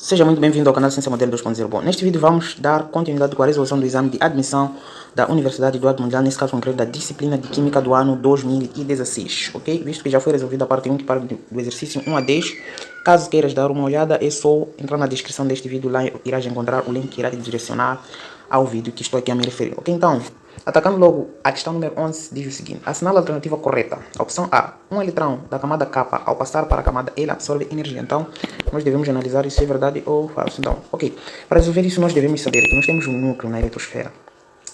Seja muito bem-vindo ao canal Ciência Modelo 2.0. Bom, neste vídeo vamos dar continuidade com a resolução do exame de admissão da Universidade Eduardo Mondlane, nesse caso concreto da disciplina de Química do ano 2016, ok? Visto que já foi resolvida a parte 1, que parte do exercício 1 a 10, caso queiras dar uma olhada, é só entrar na descrição deste vídeo, lá irás encontrar o link que irá te direcionar ao vídeo que estou aqui a me referir, ok? Então, atacando logo a questão número 11, diz o seguinte: assinala a alternativa correta. A opção A: um eletrão da camada K ao passar para a camada L absorve energia. Então, nós devemos analisar se é verdade ou falso. Então, ok. Para resolver isso, nós devemos saber que nós temos um núcleo na eletrosfera.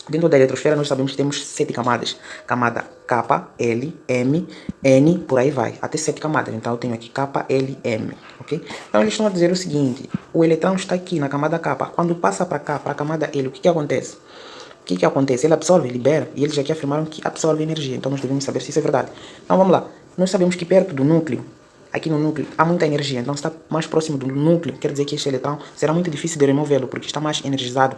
Dentro da eletrosfera, nós sabemos que temos 7 camadas. Camada K, L, M, N, por aí vai. Até 7 camadas. Então, eu tenho aqui K, L, M. Ok? Então, eles estão a dizer o seguinte: o eletrão está aqui na camada K. Quando passa para cá, para a camada L, o que acontece? O que acontece? Ele absorve, libera, e eles aqui afirmaram que absorve energia. Então, nós devemos saber se isso é verdade. Então, vamos lá. Nós sabemos que perto do núcleo, aqui no núcleo, há muita energia. Então, se está mais próximo do núcleo, quer dizer que este eletrão será muito difícil de removê-lo, porque está mais energizado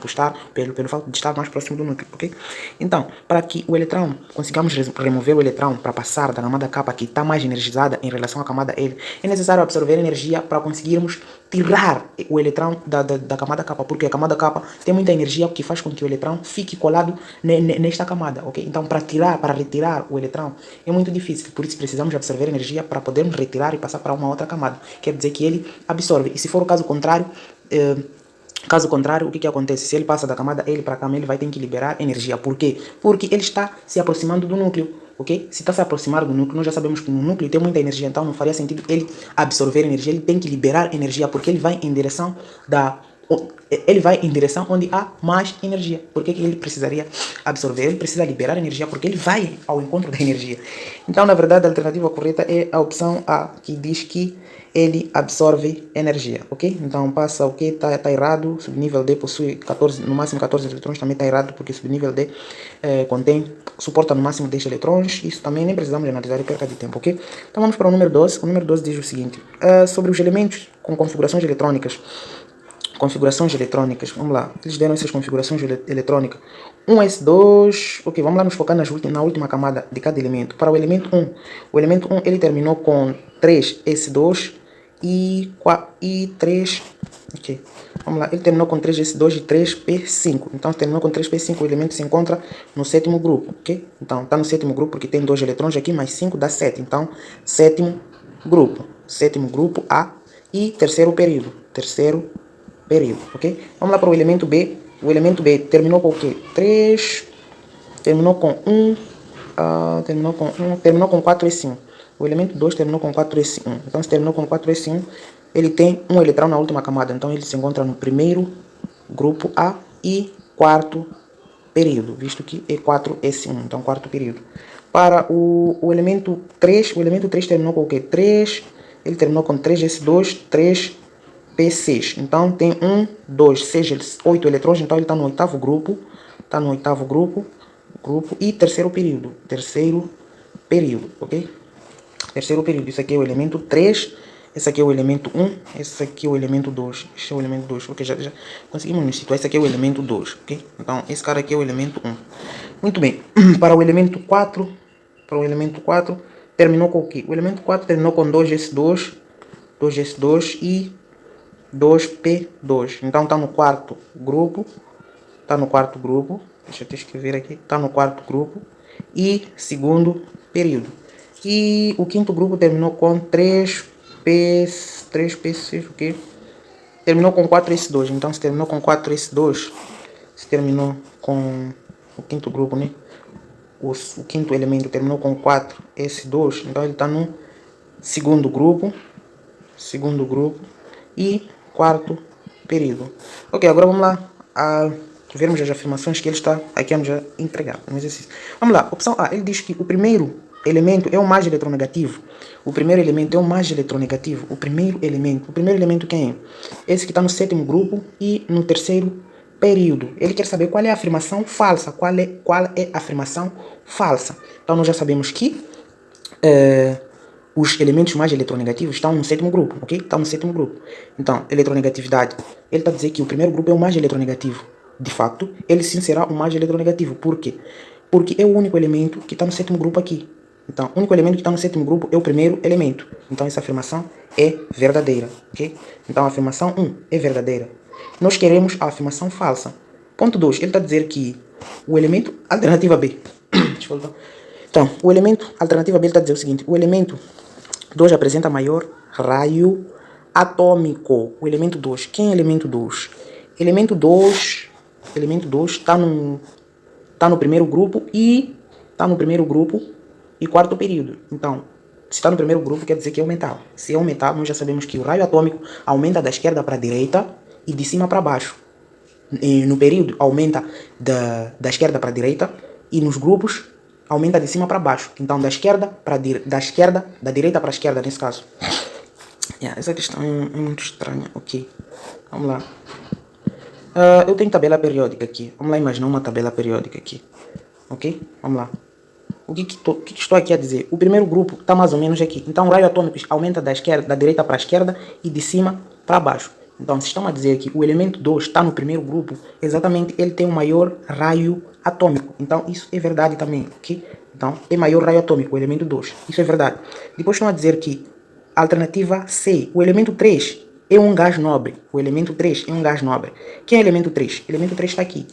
pelo fato de estar mais próximo do núcleo, ok? Então, para que o eletrão, consigamos remover o eletrão para passar da camada K, que está mais energizada em relação à camada L, é necessário absorver energia para conseguirmos tirar o eletrão da camada K, porque a camada K tem muita energia, o que faz com que o eletrão fique colado nesta camada, ok? Então, para retirar o eletrão é muito difícil, por isso precisamos absorver energia para podermos retirar e passar para uma outra camada. Quer dizer que ele absorve, e se for o caso contrário, o que acontece? Se ele passa da camada L para a camada, ele vai ter que liberar energia. Por quê? Porque ele está se aproximando do núcleo, ok? Se está se aproximar do núcleo, nós já sabemos que no núcleo tem muita energia, então não faria sentido ele absorver energia, ele tem que liberar energia, porque ele vai em direção onde há mais energia. Por que ele precisaria absorver? Ele precisa liberar energia porque ele vai ao encontro da energia. Então, na verdade, a alternativa correta é a opção A, que diz que ele absorve energia, ok? Então, passa o que? Tá errado. Subnível D possui 14, no máximo 14 eletrões, também está errado, porque subnível D suporta no máximo 10 eletrões. Isso também nem precisamos analisar e perca de tempo, ok? Então, vamos para o número 12. O número 12 diz o seguinte: sobre os elementos com configurações eletrônicas, vamos lá, eles deram essas configurações eletrônicas: 1s2, ok, vamos lá nos focar na última camada de cada elemento. Para o elemento 1, ele terminou com 3s2 e 3, ok, vamos lá, ele terminou com 3s2 e 3p5, então terminou com 3p5, o elemento se encontra no sétimo grupo, ok? Então está no sétimo grupo porque tem 2 eletrões aqui, mais 5 dá 7, então sétimo grupo A e terceiro período, ok? Vamos lá para o elemento B. O elemento B terminou com o quê? 3, terminou com 4s1. O elemento 2 terminou com 4s1. Então, se terminou com 4s1, ele tem um eletrão na última camada. Então, ele se encontra no primeiro grupo A e quarto período, visto que é 4s1. Então, quarto período. Para o elemento 3, terminou com o quê? 3, ele terminou com 3s2, 3p6. Então tem 1, 2, 6, 8 eletrões, então ele está no oitavo grupo. E terceiro período, ok? Terceiro período, isso aqui é o elemento 3, esse aqui é o elemento 1, esse aqui é o elemento 2, este é o elemento 2, ok? Já conseguimos nos situar, esse aqui é o elemento 2, ok? Então esse cara aqui é o elemento 1. Muito bem, para o elemento 4, terminou com o quê? O elemento 4 terminou com 2s2 e 2p2. Então está no quarto grupo. Deixa eu escrever aqui. Está no quarto grupo e segundo período. E o quinto grupo terminou com 3p6, o quê? Terminou com 4s2. Então se terminou com 4s2, se terminou com o quinto grupo, né? O quinto elemento terminou com 4s2, então ele está no segundo grupo e quarto período. Ok, agora vamos lá a vermos as afirmações que ele está aqui a nos entregar no exercício. Vamos lá, opção A, ele diz que o primeiro elemento é o mais eletronegativo. O primeiro elemento quem é? Esse que está no sétimo grupo e no terceiro período. Ele quer saber qual é a afirmação falsa. Qual é a afirmação falsa? Então nós já sabemos que os elementos mais eletronegativos estão no sétimo grupo, ok? Estão no sétimo grupo. Então, eletronegatividade. Ele está a dizer que o primeiro grupo é o mais eletronegativo. De fato, ele sim será o mais eletronegativo. Por quê? Porque é o único elemento que está no sétimo grupo aqui. Então, o único elemento que está no sétimo grupo é o primeiro elemento. Então, essa afirmação é verdadeira, ok? Então a afirmação 1 é verdadeira. Nós queremos a afirmação falsa. Ponto 2, ele está a dizer que o elemento alternativa B. Desculpa. Então, o elemento alternativa B está a dizer o seguinte: o elemento 2 apresenta maior raio atômico. O elemento 2. Quem é elemento 2? Elemento 2 está no primeiro grupo e quarto período. Então, se está no primeiro grupo, quer dizer que é um metal. Se é um metal, nós já sabemos que o raio atômico aumenta da esquerda para a direita e de cima para baixo. E no período, aumenta da esquerda para a direita e nos grupos, aumenta de cima para baixo. Então, da direita para a esquerda, nesse caso. Essa questão é muito estranha. Ok, vamos lá. Eu tenho tabela periódica aqui. Vamos lá imaginar uma tabela periódica aqui. Ok? Vamos lá. O que estou aqui a dizer? O primeiro grupo está mais ou menos aqui. Então o raio atômico aumenta da direita para a esquerda e de cima para baixo. Então se estão a dizer que o elemento 2 está no primeiro grupo, exatamente ele tem o maior raio atômico. Então isso é verdade também, ok? Então é maior raio atômico o elemento 2. Isso é verdade. Depois estão a dizer que a alternativa C, o elemento 3 é um gás nobre. O elemento 3 é um gás nobre. Quem é o elemento 3? O elemento 3 está aqui.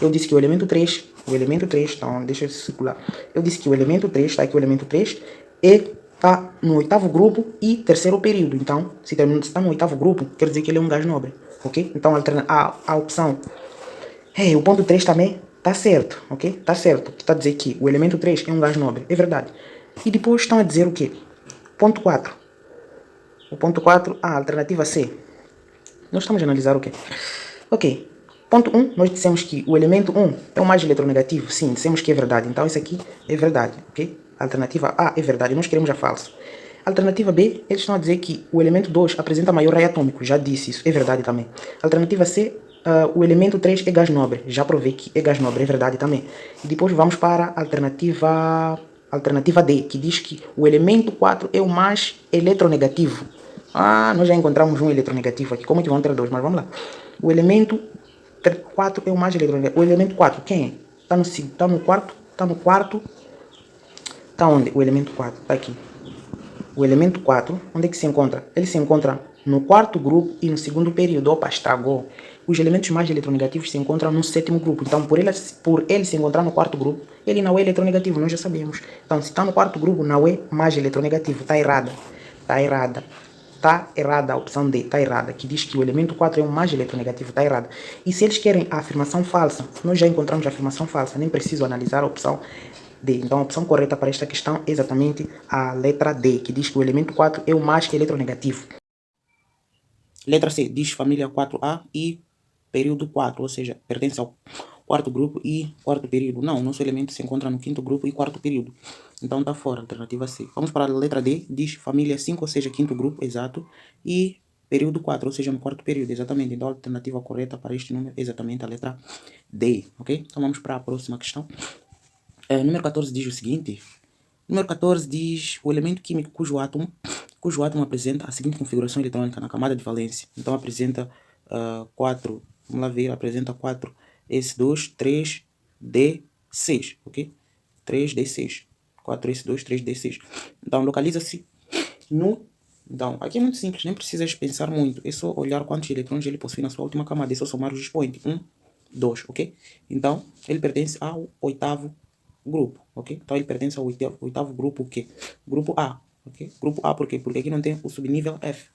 Eu disse que o elemento 3, então deixa eu circular. Eu disse que o elemento 3, está aqui o elemento 3, está no oitavo grupo e terceiro período. Então, se está no oitavo grupo, quer dizer que ele é um gás nobre, ok? Então, a opção, o ponto 3 também está certo, ok? Está certo, está a dizer que o elemento 3 é um gás nobre, é verdade. E depois estão a dizer o quê? Ponto 4. O ponto 4, a alternativa C. Nós estamos a analisar o quê? Ok. Ponto 1, nós dissemos que o elemento 1 é o mais eletronegativo. Sim, dissemos que é verdade. Então, isso aqui é verdade, ok? A alternativa A é verdade, nós queremos a falso. Alternativa B, eles estão a dizer que o elemento 2 apresenta maior raio atômico. Já disse isso, é verdade também. Alternativa C, o elemento 3 é gás nobre. Já provei que é gás nobre, é verdade também. E depois vamos para a alternativa D, que diz que o elemento 4 é o mais eletronegativo. Nós já encontramos um eletronegativo aqui. Como é que vão ter dois? Mas vamos lá. O elemento 4 é o mais eletronegativo. O elemento 4, quem é? Está no quarto? Está onde? O elemento 4, está aqui. O elemento 4, onde é que se encontra? Ele se encontra no quarto grupo e no segundo período. Opa, estragou. Os elementos mais eletronegativos se encontram no sétimo grupo. Então, por ele se encontrar no quarto grupo, ele não é eletronegativo, nós já sabemos. Então, se está no quarto grupo, não é mais eletronegativo. Está errada. Está errada a opção D, está errada, que diz que o elemento 4 é o mais eletronegativo, está errada. E se eles querem a afirmação falsa, nós já encontramos a afirmação falsa, nem preciso analisar a opção D. Então a opção correta para esta questão é exatamente a letra D, que diz que o elemento 4 é o mais eletronegativo. Letra C diz família 4A e período 4, ou seja, pertence ao quarto grupo e quarto período. Não, nosso elemento se encontra no quinto grupo e quarto período. Então está fora, alternativa C. Vamos para a letra D, diz família 5, ou seja, quinto grupo, exato, e período 4, ou seja, no quarto período, exatamente. Então a alternativa correta para este número é exatamente a letra D, ok? Então vamos para a próxima questão. Número 14 diz o seguinte. Número 14 diz o elemento químico cujo átomo apresenta a seguinte configuração eletrônica na camada de valência. Então apresenta 4, vamos lá ver, apresenta 4 S2, 3, D6, ok? 3D6. 4S2, 3D6. Então, localiza-se no... Então, aqui é muito simples, nem precisas pensar muito. É só olhar quantos eletrões ele possui na sua última camada. É só somar os expoentes. 1, 2, ok? Então, ele pertence ao oitavo grupo, ok? Então, ele pertence ao oitavo grupo, o quê? Grupo A, ok? Grupo A, por quê? Porque aqui não tem o subnível F.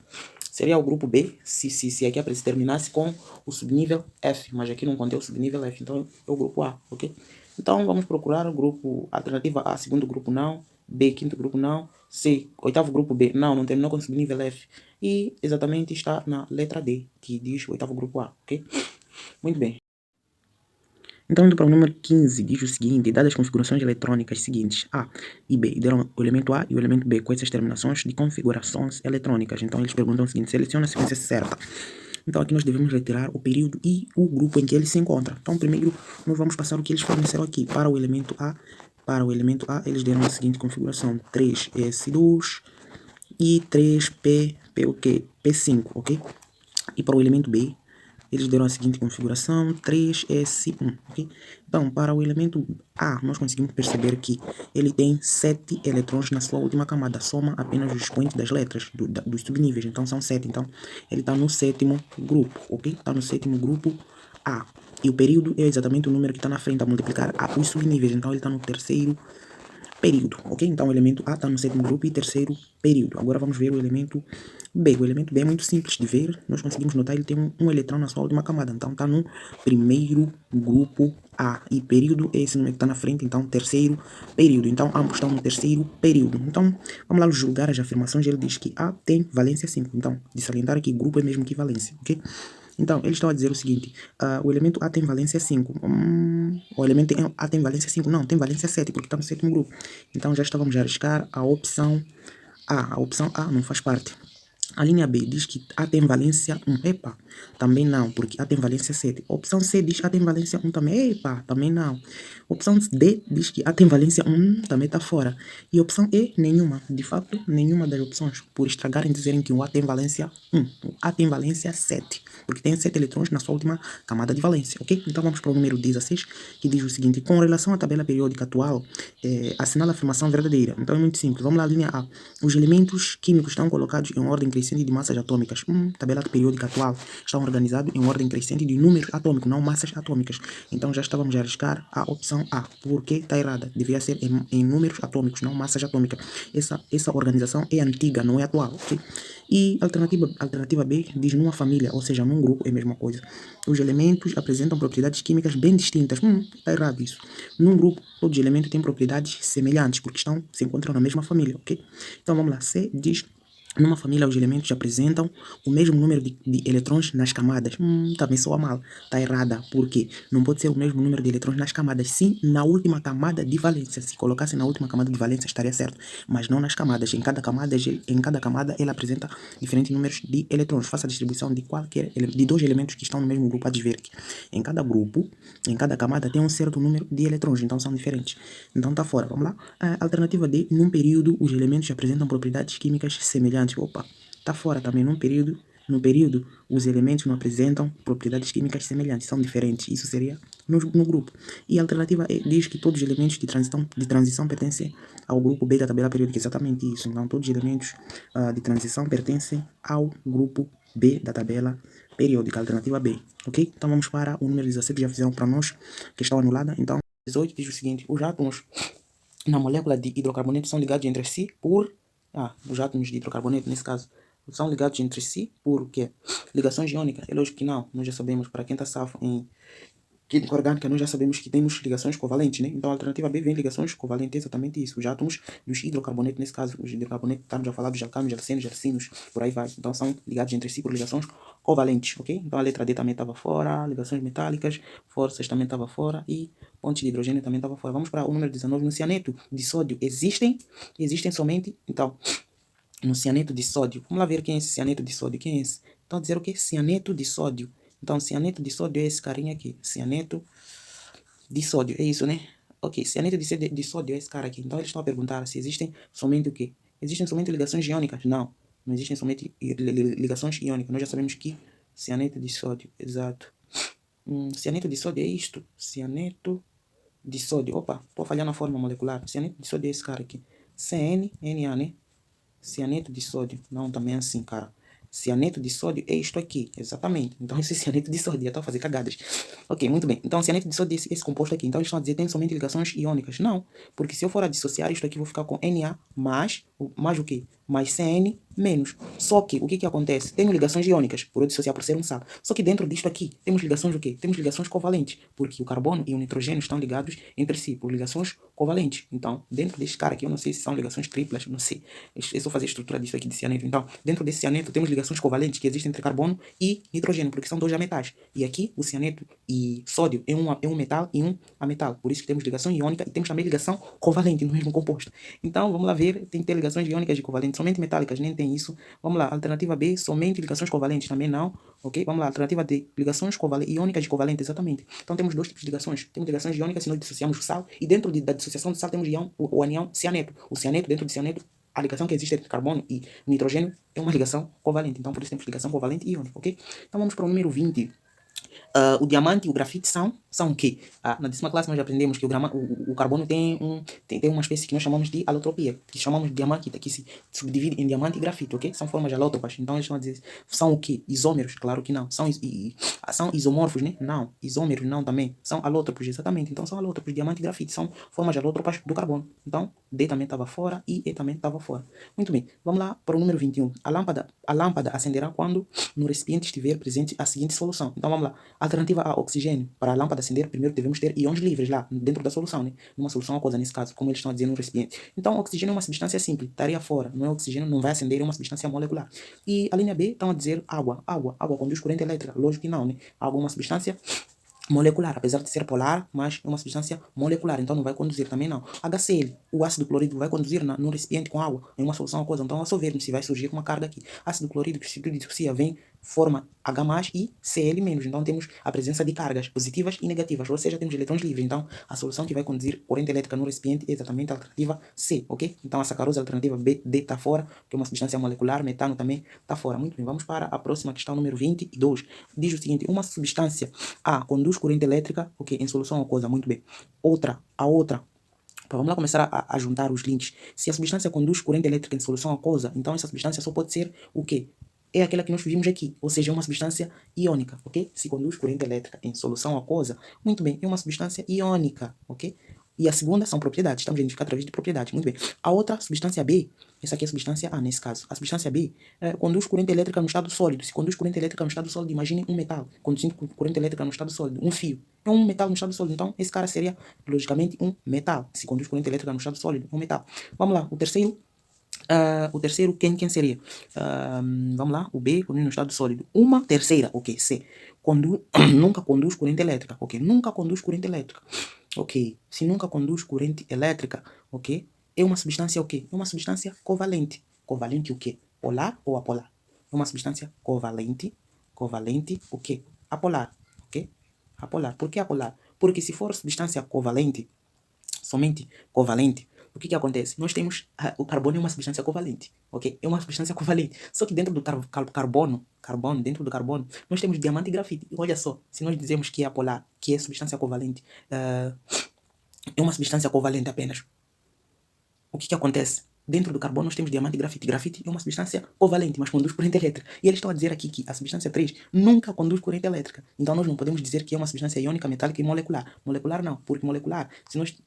Seria o grupo B, se aqui terminasse com o subnível F, mas aqui não contém o subnível F, então é o grupo A, ok? Então vamos procurar o grupo, alternativa A, segundo grupo não, B, quinto grupo não, C, oitavo grupo B, não terminou com subnível F, e exatamente está na letra D, que diz oitavo grupo A, ok? Muito bem. Então, indo para o número 15, diz o seguinte: dadas as configurações eletrônicas seguintes, A e B, deram o elemento A e o elemento B com essas terminações de configurações eletrônicas. Então, eles perguntam o seguinte: seleciona a sequência certa. Então, aqui nós devemos retirar o período e o grupo em que ele se encontra. Então, primeiro, nós vamos passar o que eles forneceram aqui. Para o elemento A, eles deram a seguinte configuração: 3S2 e 3P, o quê? P5, ok? E para o elemento B, eles deram a seguinte configuração, 3s1, ok? Então, para o elemento A, nós conseguimos perceber que ele tem 7 eletrões na sua última camada, soma apenas os expoentes das letras, dos subníveis, então são 7, então ele está no sétimo grupo, ok? Está no sétimo grupo A, e o período é exatamente o número que está na frente a multiplicar os subníveis, então ele está no terceiro período, ok? Então o elemento A está no sétimo grupo e terceiro período. Agora vamos ver o elemento B. O elemento B é muito simples de ver, nós conseguimos notar que ele tem um eletrão na sua última camada, então está no primeiro grupo A, e período é esse número que está na frente, então terceiro período, então ambos estão no terceiro período. Então vamos lá julgar as afirmações. Ele diz que A tem valência 5, então de salientar que grupo é mesmo que valência, ok? Então, eles estão a dizer o seguinte, o elemento A tem valência 5. O elemento A tem valência 5, não, tem valência 7, porque está no sétimo grupo. Então, já estávamos a arriscar a opção A. A opção A não faz parte. A linha B diz que A tem valência 1. Epa, também não, porque A tem valência 7. Opção C diz que A tem valência 1 também. Epa, também não. Opção D diz que A tem valência 1, também está fora. E opção E, nenhuma. De fato, nenhuma das opções, por estragarem dizerem que o A tem valência 1. O A tem valência 7, porque tem 7 eletrões na sua última camada de valência, ok? Então vamos para o número 16, que diz o seguinte: com relação à tabela periódica atual, assinala a afirmação verdadeira. Então é muito simples. Vamos lá, linha A. Os elementos químicos estão colocados em ordem crescente de massas atômicas. Tabela periódica atual estão organizados em ordem crescente de números atômicos, não massas atômicas. Então já estávamos a arriscar a opção A, porque está errada. Devia ser em números atômicos, não massas atômicas. Essa organização é antiga, não é atual, ok? E alternativa B diz numa família, ou seja, num grupo, é a mesma coisa. Os elementos apresentam propriedades químicas bem distintas. Está errado isso. Num grupo, todos os elementos têm propriedades semelhantes, porque se encontram na mesma família, ok? Então vamos lá, C diz numa família, os elementos apresentam o mesmo número de eletrões nas camadas. Também soa mal. Está errada. Por quê? Não pode ser o mesmo número de eletrões nas camadas. Sim, na última camada de valência. Se colocasse na última camada de valência, estaria certo. Mas não nas camadas. Em cada camada, ela apresenta diferentes números de eletrões. Faça a distribuição de de dois elementos que estão no mesmo grupo. A ver que em cada grupo, em cada camada, tem um certo número de eletrões. Então são diferentes. Então está fora. Vamos lá. Alternativa D. Num período, os elementos apresentam propriedades químicas semelhantes. Opa, tá fora também. No período, os elementos não apresentam propriedades químicas semelhantes, são diferentes. Isso seria no grupo. E a alternativa E diz que todos os elementos de transição pertencem ao grupo B da tabela periódica. Exatamente isso. Então, todos os elementos de transição pertencem ao grupo B da tabela periódica. Alternativa B. Ok? Então, vamos para o número 17, já fizeram para nós, questão anulada. Então, 18 diz o seguinte: os átomos na molécula de hidrocarboneto são ligados entre si por os átomos de hidrocarboneto, nesse caso, são ligados entre si por quê? Ligações iônicas? É lógico que não. Nós já sabemos, para quem está safo em química orgânica, nós já sabemos que temos ligações covalentes, né? Então a alternativa B vem ligações covalentes, é exatamente isso. Os átomos dos hidrocarbonetos, nesse caso, os hidrocarbonetos, estamos a falar dos alcanos, alcenos, alcinos, por aí vai. Então são ligados entre si por ligações covalentes, ok? Então a letra D também estava fora, ligações metálicas, forças também estava fora e pontes de hidrogênio também estava fora. Vamos para o número 19. No cianeto de sódio existem somente, então, no cianeto de sódio. Vamos lá ver quem é esse cianeto de sódio. Quem é esse? Então, dizer o que? Cianeto de sódio. Então, cianeto de sódio é esse carinha aqui. Cianeto de sódio. É isso, né? Ok, cianeto de sódio é esse cara aqui. Então, eles estão a perguntar se existem somente o quê? Existem somente ligações iônicas? Não. Não existem somente ligações iônicas. Nós já sabemos que cianeto de sódio. Exato. Cianeto de sódio é isto. Cianeto de sódio. Opa, pode falhar na forma molecular. Cianeto de sódio é esse cara aqui. CnNa, né? Cianeto de sódio. Não, também é assim, cara. Cianeto de sódio é isto aqui, exatamente. Então esse cianeto de sódio, já estou a fazer cagadas. Ok, muito bem. Então cianeto de sódio é esse composto aqui. Então eles estão a dizer que tem somente ligações iônicas. Não, porque se eu for a dissociar isto aqui, vou ficar com Na mais o quê? Mais Cn menos. Só que, o que acontece? Tenho ligações iônicas, por eu dissociar por ser um sal. Só que dentro disto aqui, temos ligações o quê? Temos ligações covalentes, porque o carbono e o nitrogênio estão ligados entre si, por ligações covalentes. Então, dentro deste cara aqui, eu não sei se são ligações triplas, não sei. É só fazer a estrutura disso aqui de cianeto. Então, dentro desse cianeto, temos ligações covalentes que existem entre carbono e nitrogênio, porque são dois metais. E aqui, o cianeto e sódio é um metal e um ametal. Por isso que temos ligação iônica e temos também ligação covalente no mesmo composto. Então, vamos lá ver, tem que ter ligações iônicas e covalentes, somente metálicas, nem tem isso. Vamos lá, alternativa B, somente ligações covalentes, também não, ok? Vamos lá, alternativa D, ligações iônicas e covalentes, exatamente. Então temos dois tipos de ligações. Temos ligações iônicas se nós dissociamos o sal, e dentro da dissociação do sal temos o anião cianeto. O cianeto, dentro do cianeto, a ligação que existe entre carbono e nitrogênio é uma ligação covalente. Então por isso temos ligação covalente e iônica, ok? Então vamos para o número 20. O diamante e o grafite são o quê? Na 10ª classe nós aprendemos que o carbono tem uma espécie que nós chamamos de alotropia, que chamamos de diamantita, que se subdivide em diamante e grafite, ok? São formas alótropas. Então eles estão a dizer, são o quê? Isômeros? Claro que não. São isomorfos, né? Não. Isômeros não também. São alótropos, exatamente. Então são alótropos, diamante e grafite. São formas alótropas do carbono. Então D também estava fora e E também estava fora. Muito bem. Vamos lá para o número 21. A lâmpada acenderá quando no recipiente estiver presente a seguinte solução. Então vamos lá. Alternativa A, oxigênio. Para a lâmpada acender, primeiro devemos ter íons livres lá, dentro da solução, né? Numa solução aquosa, nesse caso, como eles estão a dizer no recipiente. Então, oxigênio é uma substância simples, estaria fora. Não é oxigênio, não vai acender, é uma substância molecular. E a linha B estão a dizer água. Água conduz corrente elétrica. Lógico que não, né? Água é uma substância molecular, apesar de ser polar, mas é uma substância molecular, então não vai conduzir também não. HCl, o ácido clorídrico vai conduzir no recipiente com água, em uma solução aquosa, então é só ver se vai surgir uma carga aqui. Ácido clorídrico, se tudo dissocia, vem, forma H+, e Cl-, então temos a presença de cargas positivas e negativas, ou seja, temos eletrões livres, então a solução que vai conduzir corrente elétrica no recipiente é exatamente a alternativa C, ok? Então a sacarose, a alternativa B, D está fora, que é uma substância molecular, metano também está fora. Muito bem, vamos para a próxima questão, número 22. Diz o seguinte, uma substância A conduz corrente elétrica, ok, em solução aquosa, muito bem. A outra, vamos lá começar a juntar os links. Se a substância conduz corrente elétrica em solução aquosa, então essa substância só pode ser o quê? É aquela que nós vimos aqui, ou seja, é uma substância iônica, ok? Se conduz corrente elétrica em solução aquosa, muito bem, é uma substância iônica, ok? E a segunda são propriedades, estamos a identificar através de propriedades, muito bem. A outra, substância B, essa aqui é a substância A nesse caso. A substância B conduz corrente elétrica no estado sólido. Se conduz corrente elétrica no estado sólido, imagine um metal conduzindo corrente elétrica no estado sólido, um fio. É um metal no estado sólido, então esse cara seria, logicamente, um metal. Se conduz corrente elétrica no estado sólido, um metal. Vamos lá, o terceiro, quem seria? Vamos lá, o B conduz no estado sólido. Uma terceira, ok, C. Nunca conduz corrente elétrica, ok? Nunca conduz corrente elétrica. Ok, se nunca conduz corrente elétrica, ok? É uma substância o quê? É uma substância covalente. Covalente o quê? Polar ou apolar? É uma substância covalente o quê? Apolar, ok? Apolar. Por que apolar? Porque se for substância covalente, somente covalente, o que acontece? Nós temos, o carbono é uma substância covalente, ok? É uma substância covalente. Só que dentro do carbono, dentro do carbono, nós temos diamante e grafite. Olha só, se nós dizemos que é apolar, que é substância covalente, é uma substância covalente apenas. O que acontece? Dentro do carbono nós temos diamante e grafite. Grafite é uma substância covalente, mas conduz corrente elétrica. E eles estão a dizer aqui que a substância 3 nunca conduz corrente elétrica. Então nós não podemos dizer que é uma substância iônica, metálica e molecular. Molecular não, porque molecular, se nós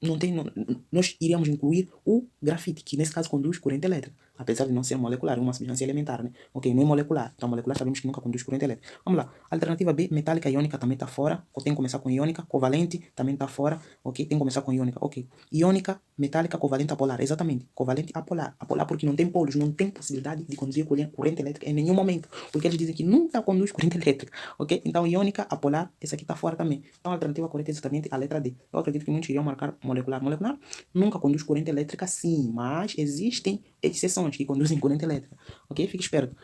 nós iríamos incluir o grafite, que nesse caso conduz corrente elétrica. Apesar de não ser molecular, é uma substância elementar, né? Ok, não é molecular. Então molecular sabemos que nunca conduz corrente elétrica. Vamos lá. Alternativa B, metálica e iônica também está fora. Tem que começar com iônica. Covalente também está fora. Ok, tem que começar com iônica. Ok. Iônica, metálica, covalente, apolar. Exatamente. Covalente, apolar. Apolar porque não tem polos, não tem possibilidade de conduzir corrente elétrica em nenhum momento. Porque eles dizem que nunca conduz corrente elétrica. Ok? Então iônica, apolar, essa aqui está fora também. Então a alternativa correta é exatamente a letra D. Eu acredito que muitos iriam marcar molecular. Molecular nunca conduz corrente elétrica, sim, mas existem exceções que conduzem corrente elétrica. Ok? Fique esperto.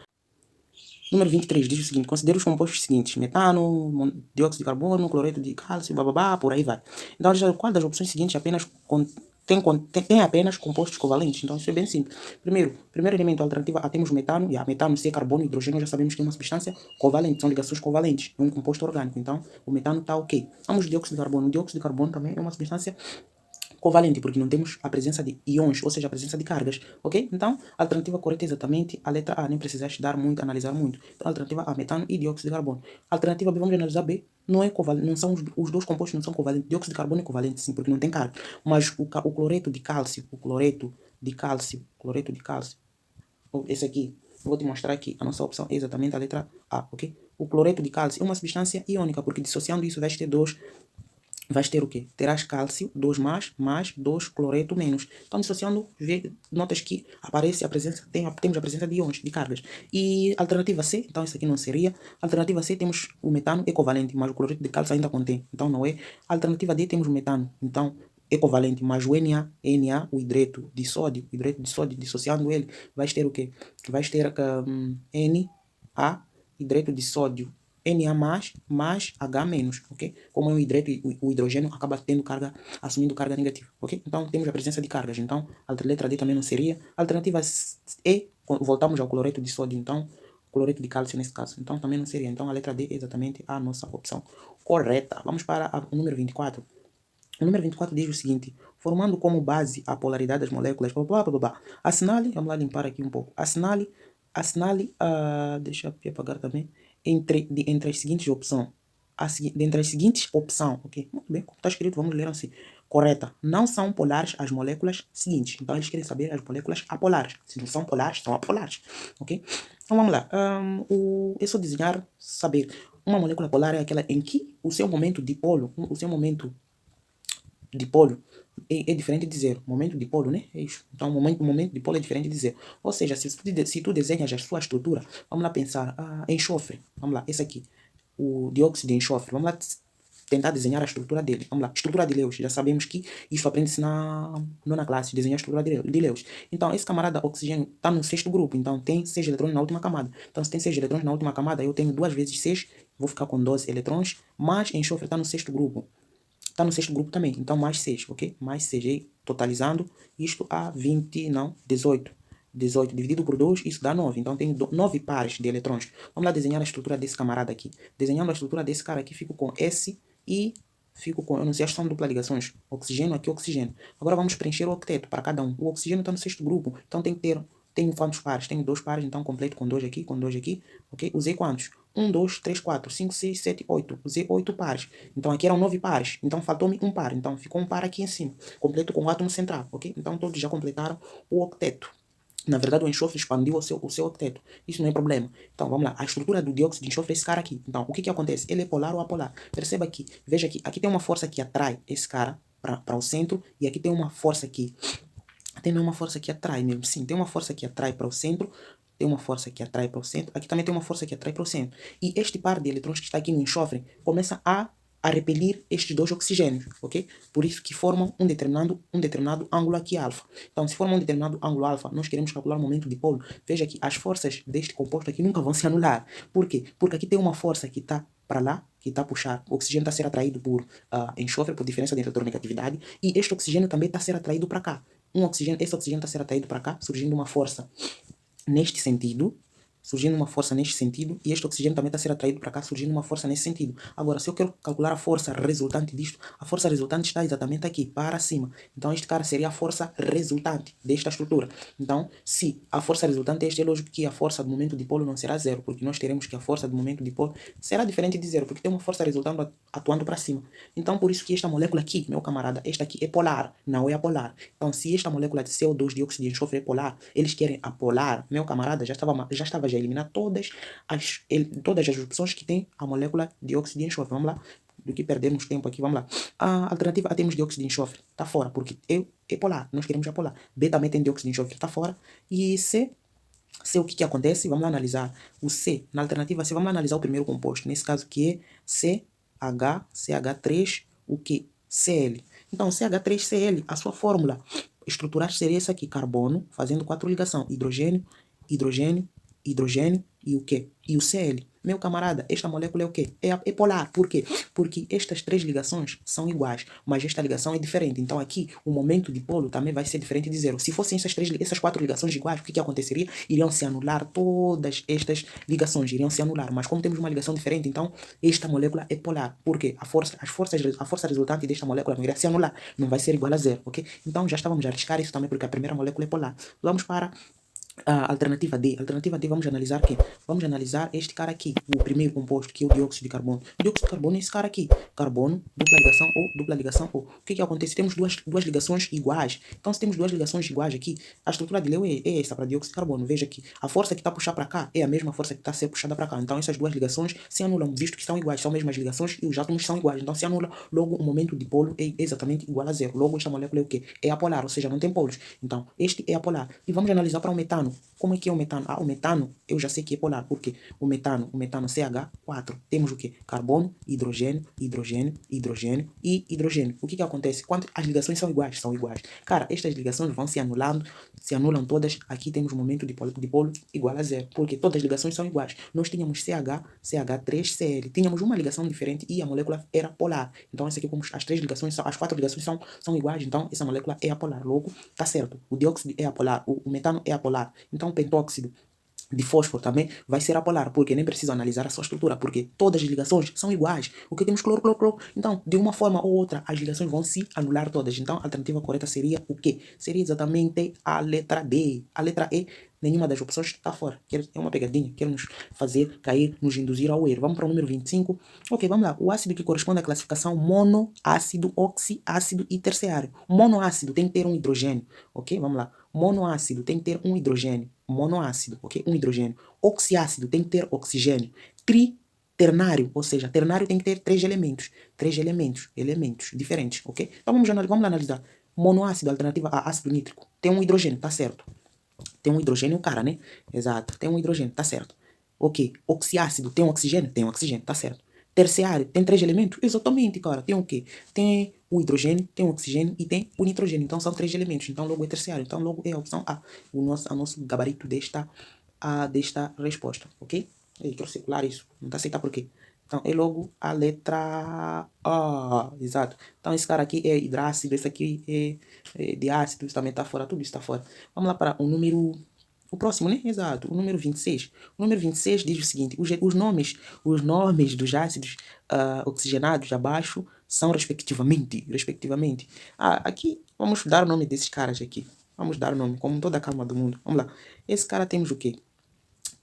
Número 23 diz o seguinte, considere os compostos seguintes, metano, dióxido de carbono, cloreto de cálcio, bababá, por aí vai. Então, qual das opções seguintes apenas tem apenas compostos covalentes? Então, isso é bem simples. Primeiro elemento, alternativa A, temos metano, e metano, C, carbono e hidrogênio, já sabemos que é uma substância covalente, são ligações covalentes, é um composto orgânico, então o metano está ok. Vamos dióxido de carbono, o dióxido de carbono também é uma substância covalente, porque não temos a presença de íons, ou seja, a presença de cargas, ok? Então, a alternativa correta é exatamente a letra A, nem precisar estudar muito, analisar muito. Então, a alternativa A, metano e dióxido de carbono. A alternativa B, vamos analisar B, não é covalente, não são os dois compostos não são covalentes. Dióxido de carbono é covalente, sim, porque não tem carga. Mas o cloreto de cálcio, esse aqui, eu vou te mostrar aqui, a nossa opção é exatamente a letra A, ok? O cloreto de cálcio é uma substância iônica, porque dissociando isso vais ter vais ter o quê? Terás cálcio, 2 mais 2 cloreto menos. Então, dissociando, notas que aparece a presença, temos a presença de íons, de cargas. E alternativa C, então isso aqui não seria. Alternativa C, temos o metano ecovalente, mas o cloreto de cálcio ainda contém, então não é. Alternativa D, temos o metano, então ecovalente, mas o Na, o hidreto de sódio, dissociando ele, vais ter o quê? Vais ter Na, hidreto de sódio, Na mais H menos, ok? Como é o hidreto, o hidrogênio acaba assumindo carga negativa, ok? Então temos a presença de cargas, então a letra D também não seria. Alternativa E, voltamos ao cloreto de sódio, então cloreto de cálcio nesse caso. Então também não seria. Então a letra D é exatamente a nossa opção correta. Vamos para o número 24. O número 24 diz o seguinte: formando como base a polaridade das moléculas, blá, blá, blá, blá. Assinale, vamos lá limpar aqui um pouco. Assinale, deixa eu apagar também, entre as seguintes opções. Dentre as seguintes opções, ok? Muito bem, como está escrito, vamos ler assim. Correta. Não são polares as moléculas seguintes. Então eles querem saber as moléculas apolares. Se não são polares, são apolares, ok? Então vamos lá. É só desenhar, saber. Uma molécula polar é aquela em que o seu momento dipolo, o seu momento dipolo é diferente de zero. Momento dipolo, né? É isso. Então, o momento dipolo é diferente de zero. Ou seja, se tu desenhas a sua estrutura, vamos lá pensar, enxofre. Vamos lá, esse aqui, o dióxido de enxofre. Vamos lá tentar desenhar a estrutura dele. Vamos lá, estrutura de Lewis. Já sabemos que isso aprende-se na nona classe, desenhar a estrutura de Lewis. Então, esse camarada oxigênio está no sexto grupo, então tem 6 eletrões na última camada. Então, se tem 6 eletrões na última camada, eu tenho 2 vezes 6, vou ficar com 12 eletrões, mas enxofre está no sexto grupo. Está no sexto grupo também, então mais 6, ok? Mais 6, aí, totalizando isto a 18. 18 dividido por 2, isso dá 9. Então tem 9 pares de eletrões. Vamos lá desenhar a estrutura desse camarada aqui. Desenhando a estrutura desse cara aqui, fico com S e fico com, eu não sei, acho que são dupla ligações. Oxigênio, aqui oxigênio. Agora vamos preencher o octeto para cada um. O oxigênio está no sexto grupo, então tem que ter, tenho quantos pares? Tenho 2 pares, então completo com 2 aqui, ok? Usei quantos? 1, 2, 3, 4, 5, 6, 7, 8. Usei 8 pares. Então aqui eram 9 pares. Então faltou-me um par. Então ficou um par aqui em cima. Completo com o átomo central, ok? Então todos já completaram o octeto. Na verdade, o enxofre expandiu o seu octeto. Isso não é problema. Então, vamos lá. A estrutura do dióxido de enxofre é esse cara aqui. Então, o que acontece? Ele é polar ou apolar? Perceba aqui. Veja aqui. Aqui tem uma força que atrai esse cara para o centro. E aqui tem uma força aqui. Tem uma força que atrai mesmo. Sim, tem uma força que atrai para o centro. Tem uma força que atrai para o centro. Aqui também tem uma força que atrai para o centro. E este par de eletrões que está aqui no enxofre começa a repelir estes 2 oxigênios, ok? Por isso que formam um determinado ângulo aqui alfa. Então, se forma um determinado ângulo alfa, nós queremos calcular o momento dipolo. Veja que as forças deste composto aqui nunca vão se anular. Por quê? Porque aqui tem uma força que está para lá, que está a puxar. O oxigênio está a ser atraído por enxofre, por diferença de eletronegatividade, e este oxigênio também está a ser atraído para cá. Esse oxigênio está a ser atraído para cá, surgindo uma força neste sentido, e este oxigênio também está a ser atraído para cá, surgindo uma força nesse sentido. Agora, se eu quero calcular a força resultante disto, a força resultante está exatamente aqui, para cima. Então, este cara seria a força resultante desta estrutura. Então, se a força resultante é esta, é lógico que a força do momento dipolo não será zero, porque nós teremos que a força do momento dipolo será diferente de zero, porque tem uma força resultante atuando para cima. Então, por isso que esta molécula aqui, meu camarada, esta aqui é polar, não é apolar. Então, se esta molécula de CO2, dióxido de enxofre é polar, eles querem apolar, meu camarada, já estava já eliminar todas as opções que tem a molécula de dióxido de enxofre. Vamos lá, do que perdermos tempo aqui, vamos lá. A alternativa A temos dióxido de enxofre, está fora, porque é polar, nós queremos apolar. B também tem dióxido de enxofre, está fora. E C, o que acontece? Vamos lá analisar o C. Na alternativa C, vamos lá analisar o primeiro composto, nesse caso que é CH3, o que? Cl. Então, CH3Cl, a sua fórmula estrutural seria essa aqui, carbono, fazendo 4 ligações, hidrogênio, hidrogênio, hidrogênio e o quê? E o Cl. Meu camarada, esta molécula é o quê? É polar. Por quê? Porque estas 3 ligações são iguais, mas esta ligação é diferente. Então aqui o momento dipolo também vai ser diferente de zero. Se fossem essas 4 ligações iguais, o que aconteceria? Iriam se anular todas estas ligações, iriam se anular. Mas como temos uma ligação diferente, então esta molécula é polar. Por quê? A força resultante desta molécula não irá se anular, não vai ser igual a zero, ok? Então já estávamos a arriscar isso também, porque a primeira molécula é polar. Vamos para a alternativa D. Alternativa D, vamos analisar quem? Vamos analisar este cara aqui, o primeiro composto, que é o dióxido de carbono. O dióxido de carbono é esse cara aqui. Carbono, dupla ligação O. O que acontece? Temos duas ligações iguais. Então, se temos 2 ligações iguais aqui, a estrutura de Lewis é essa para dióxido de carbono. Veja aqui, a força que está a puxar para cá é a mesma força que está a ser puxada para cá. Então, essas 2 ligações se anulam, visto que são iguais, são as mesmas ligações e os átomos são iguais. Então, se anula, logo o momento dipolo é exatamente igual a zero. Logo, esta molécula é o quê? É apolar, ou seja, não tem polos. Então, este é apolar. E vamos analisar para o metano. Como é que é o metano? O metano eu já sei que é polar, porque o metano CH4, temos o que? Carbono, hidrogênio, hidrogênio, hidrogênio e hidrogênio. O que acontece? Quando as ligações são iguais? São iguais. Cara, estas ligações vão se anulando, se anulam todas. Aqui temos o momento dipolo igual a zero, porque todas as ligações são iguais. Nós tínhamos CH3Cl, tínhamos uma ligação diferente e a molécula era polar. Então, essa aqui, como as 4 ligações são iguais, então essa molécula é apolar. Logo, tá certo. O dióxido é apolar, o metano é apolar. Então, o pentóxido de fósforo também vai ser apolar, porque nem preciso analisar a sua estrutura, porque todas as ligações são iguais. O que temos cloro, cloro, cloro. Então, de uma forma ou outra, as ligações vão se anular todas. Então, a alternativa correta seria o quê? Seria exatamente a letra D. A letra E, nenhuma das opções está fora. É uma pegadinha, quer nos fazer cair, nos induzir ao erro. Vamos para o número 25. Ok, vamos lá. O ácido que corresponde à classificação monoácido, oxiácido e terciário. Monoácido tem que ter um hidrogênio. Ok, vamos lá. Monoácido tem que ter um hidrogênio. Monoácido, ok? Um hidrogênio. Oxiácido tem que ter oxigênio. Triternário, ou seja, ternário tem que ter 3 elementos. 3 elementos diferentes, ok? Então vamos lá analisar. Monoácido, alternativa A, ácido nítrico. Tem um hidrogênio, tá certo. Tem um hidrogênio, cara, né? Exato, tem um hidrogênio, tá certo. Ok, oxiácido, tem um oxigênio? Tem um oxigênio, tá certo. Terciário, tem 3 elementos? Exatamente, cara. Tem o quê? Tem o hidrogênio, tem o oxigênio e tem o nitrogênio. Então são 3 elementos. Então logo é terciário. Então logo é a opção A. O nosso gabarito desta resposta, ok? Eu quero circular isso. Não tá aceitar por quê? Então é logo a letra A. Exato. Então esse cara aqui é hidrácido, esse aqui é diácido, isso também tá fora, tudo isso tá fora. Vamos lá para o número... O próximo, né? Exato, o número 26. O número 26 diz o seguinte: os nomes dos ácidos oxigenados abaixo são respectivamente. Aqui, vamos dar o nome desses caras aqui. Vamos dar o nome, com toda a calma do mundo. Vamos lá. Esse cara temos o quê?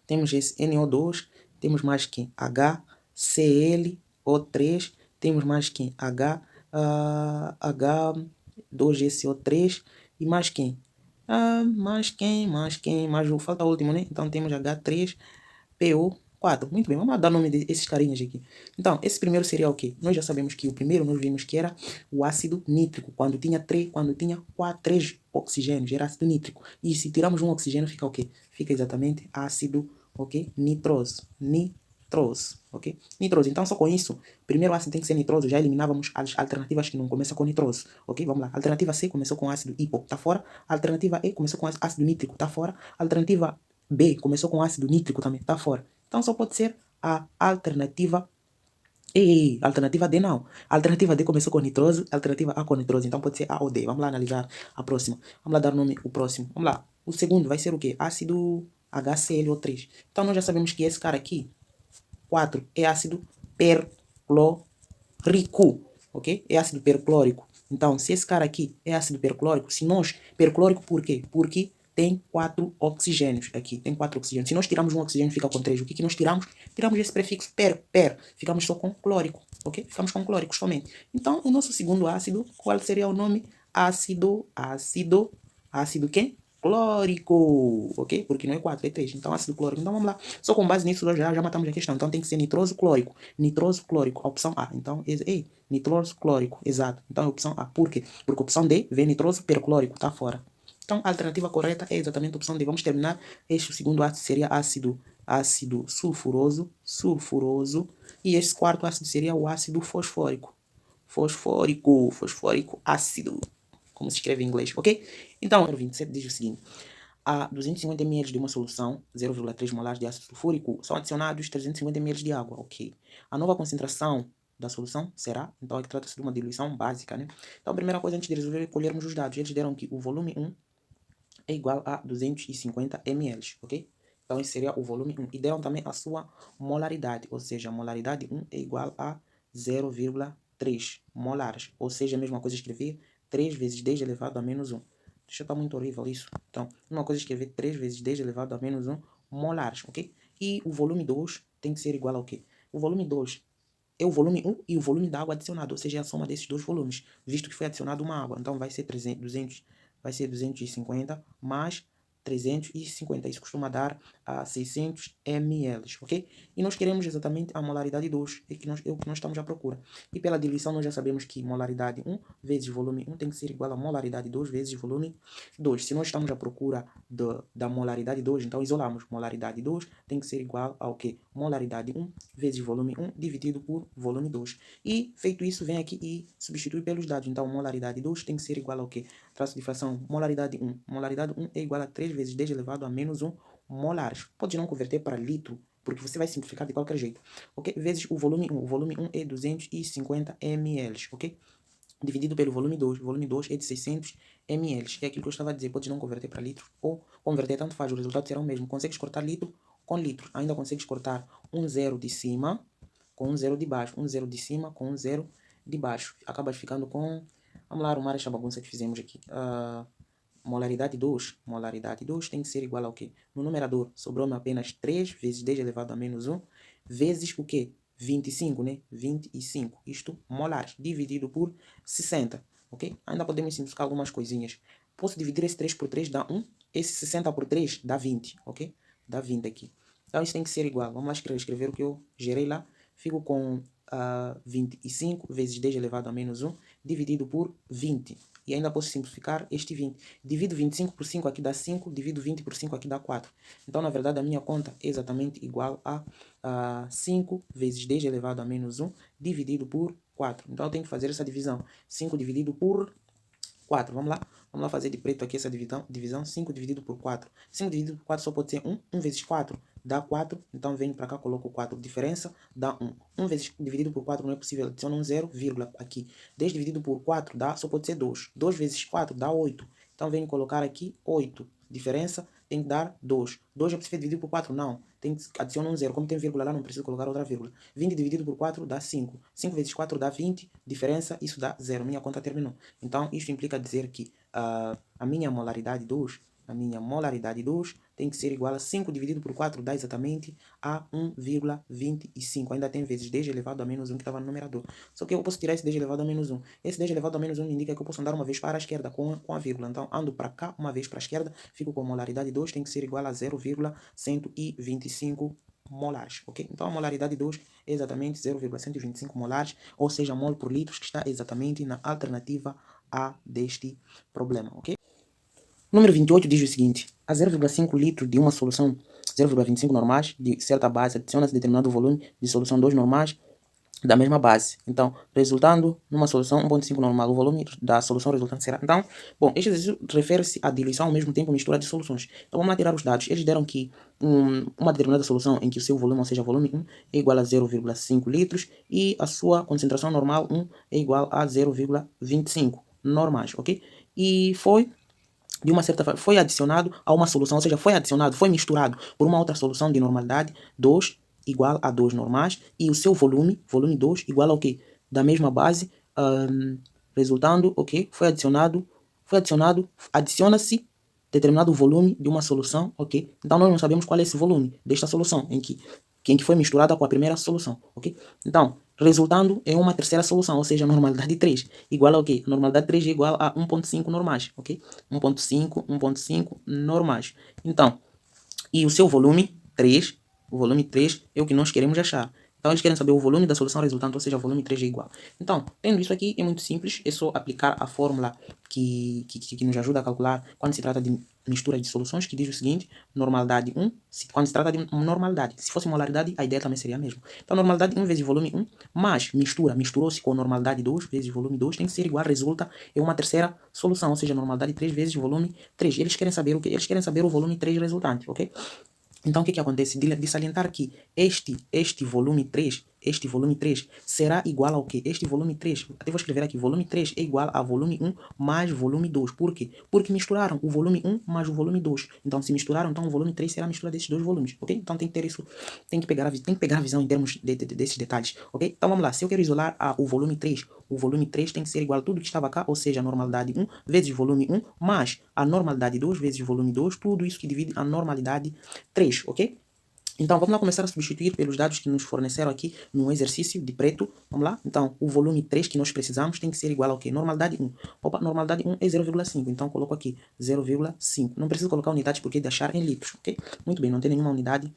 Temos esse NO2, temos mais quem? HClO3, temos mais quem? H2SO3 e mais quem? Falta o último, né? Então temos H3PO4. Muito bem, vamos dar o nome desses carinhas aqui. Então, esse primeiro seria o quê? Nós já sabemos que o primeiro nós vimos que era o ácido nítrico. Quando tinha 3 oxigênios, era ácido nítrico. E se tirarmos um oxigênio, fica o quê? Fica exatamente ácido, ok? Nitroso, ok? Nitroso. Então, só com isso, primeiro ácido tem que ser nitroso, já eliminávamos as alternativas que não começam com nitroso, ok? Vamos lá. Alternativa C começou com ácido hipo, tá fora. Alternativa E começou com ácido nítrico, tá fora. Alternativa B começou com ácido nítrico também, tá fora. Então, só pode ser a alternativa E. Alternativa D não. Alternativa D começou com nitroso, alternativa A com nitroso, então pode ser A ou D. Vamos lá analisar a próxima. Vamos lá dar nome ao próximo. Vamos lá. O segundo vai ser o quê? Ácido HClO3. Então, nós já sabemos que esse cara aqui 4 é ácido perclórico, ok? É ácido perclórico. Então, se esse cara aqui é ácido perclórico, perclórico por quê? Porque tem 4 oxigênios aqui, tem 4 oxigênios. Se nós tirarmos um oxigênio, fica com 3. O que nós tiramos? Tiramos esse prefixo per. Ficamos só com clórico, ok? Ficamos com clórico somente. Então, o nosso segundo ácido, qual seria o nome? Ácido quem? Clórico, ok? Porque não é 4, é 3. Então, ácido clórico. Então, vamos lá. Só com base nisso, nós já matamos a questão. Então, tem que ser nitroso clórico. Nitroso clórico, a opção A. Então, nitroso clórico, exato. Então, a opção A. Por quê? Porque a opção D vem nitroso perclórico, tá fora. Então, a alternativa correta é exatamente a opção D. Vamos terminar. Este segundo ácido seria ácido sulfuroso. E esse quarto ácido seria o ácido fosfórico. Fosfórico ácido. Como se escreve em inglês, ok? Então, o 27 diz o seguinte: a 250 ml de uma solução, 0,3 molares de ácido sulfúrico, são adicionados 350 ml de água, ok? A nova concentração da solução será, então aqui trata-se de uma diluição básica, né? Então, a primeira coisa, antes de resolver, colhermos os dados. Eles deram que o volume 1 é igual a 250 ml, ok? Então, esse seria o volume 1. E deram também a sua molaridade, ou seja, a molaridade 1 é igual a 0,3 molares, ou seja, a mesma coisa escrever 3 vezes 10 elevado a menos 1. Deixa eu estar muito horrível isso. Então, uma coisa é escrever 3 vezes 10 elevado a menos 1 molares, ok? E o volume 2 tem que ser igual ao quê? O volume 2 é o volume 1 e o volume da água adicionado, ou seja, é a soma desses dois volumes, visto que foi adicionado uma água. Então, vai ser 250 mais 350. Isso costuma dar a 600 ml, ok? E nós queremos exatamente a molaridade 2, é o que nós estamos à procura. E pela diluição nós já sabemos que molaridade 1 vezes volume 1 tem que ser igual a molaridade 2 vezes volume 2. Se nós estamos à procura da molaridade 2, então isolamos. Molaridade 2 tem que ser igual ao que? Molaridade 1 vezes volume 1 dividido por volume 2. E feito isso, vem aqui e substitui pelos dados. Então, molaridade 2 tem que ser igual ao que? Traço de fração, molaridade 1. Molaridade 1 é igual a 3 vezes 10 elevado a menos 1 molares. Pode não converter para litro, porque você vai simplificar de qualquer jeito, ok? Vezes o volume 1. O volume 1 é 250 ml, ok? dividido pelo volume 2. O volume 2 é de 600 ml. É aquilo que eu estava a dizer. Podes não converter para litro ou converter, tanto faz. O resultado será o mesmo. Consegues cortar litro com litro. Ainda consegues cortar um zero de cima com um zero de baixo. Um zero de cima com um zero de baixo. Acabas ficando com... Vamos lá arrumar esta bagunça que fizemos aqui. Molaridade 2. Molaridade 2 tem que ser igual ao quê? No numerador, sobrou-me apenas 3 vezes 10 elevado a menos 1 vezes o quê? 25, né? 25. Isto molares. Dividido por 60. Ok? Ainda podemos simplificar algumas coisinhas. Posso dividir esse 3 por 3, dá 1. Esse 60 por 3 dá 20. Ok? Dá 20 aqui. Então isso tem que ser igual. Vamos lá escrever o que eu gerei lá. Fico com 25 vezes 10 elevado a menos 1 dividido por 20. E ainda posso simplificar este 20. Divido 25 por 5, aqui dá 5. Divido 20 por 5, aqui dá 4. Então, na verdade, a minha conta é exatamente igual a 5 vezes 10 elevado a menos 1 dividido por 4. Então, eu tenho que fazer essa divisão. 5 dividido por 4. Vamos lá fazer de preto aqui essa divisão. 5 dividido por 4. 5 dividido por 4 só pode ser 1. 1 vezes 4 dá 4. Então, venho para cá, coloco 4. Diferença dá 1. 1 vezes dividido por 4 não é possível. Adiciona um 0, vírgula aqui. 10 dividido por 4 dá, só pode ser 2. 2 vezes 4 dá 8. Então, venho colocar aqui 8. Diferença tem que dar 2. 2 é possível dividir por 4? Não. Tem que adicionar um 0. Como tem vírgula lá, não preciso colocar outra vírgula. 20 dividido por 4 dá 5. 5 vezes 4 dá 20. Diferença, isso dá 0. Minha conta terminou. Então, isto implica dizer que a minha molaridade 2, tem que ser igual a 5 dividido por 4 dá exatamente a 1,25. Ainda tem vezes 10 elevado a menos 1 que estava no numerador. Só que eu posso tirar esse 10 elevado a menos 1. Esse 10 elevado a menos 1 indica que eu posso andar uma vez para a esquerda com a vírgula. Então, ando para cá uma vez para a esquerda, fico com a molaridade 2, tem que ser igual a 0,125 molares, ok? Então, a molaridade 2 é exatamente 0,125 molares, ou seja, mol por litro, que está exatamente na alternativa A deste problema, ok? Número 28 diz o seguinte: a 0,5 litros de uma solução 0,25 normais de certa base adiciona-se determinado volume de solução 2 normais da mesma base. Então, resultando numa solução 1,5 normal, o volume da solução resultante será... Então, bom, este exercício refere-se à diluição ao mesmo tempo mistura de soluções. Então, vamos lá tirar os dados. Eles deram que uma determinada solução em que o seu volume, ou seja, volume 1, é igual a 0,5 litros e a sua concentração normal 1 é igual a 0,25 normais, ok? E de uma certa forma, foi adicionado a uma solução, ou seja, foi misturado por uma outra solução de normalidade 2 igual a 2 normais, e o seu volume 2 igual ao quê? Da mesma base, resultando, ok? Adiciona-se determinado volume de uma solução, ok? Então nós não sabemos qual é esse volume desta solução em que foi misturada com a primeira solução, ok? Então, resultando em uma terceira solução, ou seja, normalidade 3, igual ao quê? Normalidade 3 é igual a 1,5 normais, ok? 1,5 normais. Então, e o seu volume 3, é o que nós queremos achar. Então, eles querem saber o volume da solução resultante, ou seja, o volume 3 é igual. Então, tendo isso aqui, é muito simples, é só aplicar a fórmula que nos ajuda a calcular quando se trata de mistura de soluções, que diz o seguinte: normalidade 1, quando se trata de normalidade. Se fosse molaridade, a ideia também seria a mesma. Então, normalidade 1 vezes volume 1, mais misturou-se com normalidade 2 vezes volume 2, tem que ser igual, resulta em uma terceira solução, ou seja, normalidade 3 vezes volume 3. Eles querem saber o que? Eles querem saber o volume 3 resultante, ok? Então, o que acontece? De salientar que este volume 3 será igual ao quê? Este volume 3, até vou escrever aqui, volume 3 é igual a volume 1 mais volume 2. Por quê? Porque misturaram o volume 1 mais o volume 2. Então, se misturaram, então o volume 3 será a mistura desses dois volumes, ok? Então, tem que ter isso, tem que pegar a visão em termos desses detalhes, ok? Então, vamos lá. Se eu quero isolar o volume 3, o volume 3 tem que ser igual a tudo que estava cá, ou seja, a normalidade 1 vezes volume 1 mais a normalidade 2 vezes volume 2, tudo isso que divide a normalidade 3, ok? Então, vamos lá começar a substituir pelos dados que nos forneceram aqui no exercício de preto. Vamos lá? Então, o volume 3 que nós precisamos tem que ser igual ao quê? Normalidade 1. Opa, normalidade 1 é 0,5. Então, coloco aqui 0,5. Não preciso colocar unidades porque de achar em litros, ok? Muito bem, não tem nenhuma unidade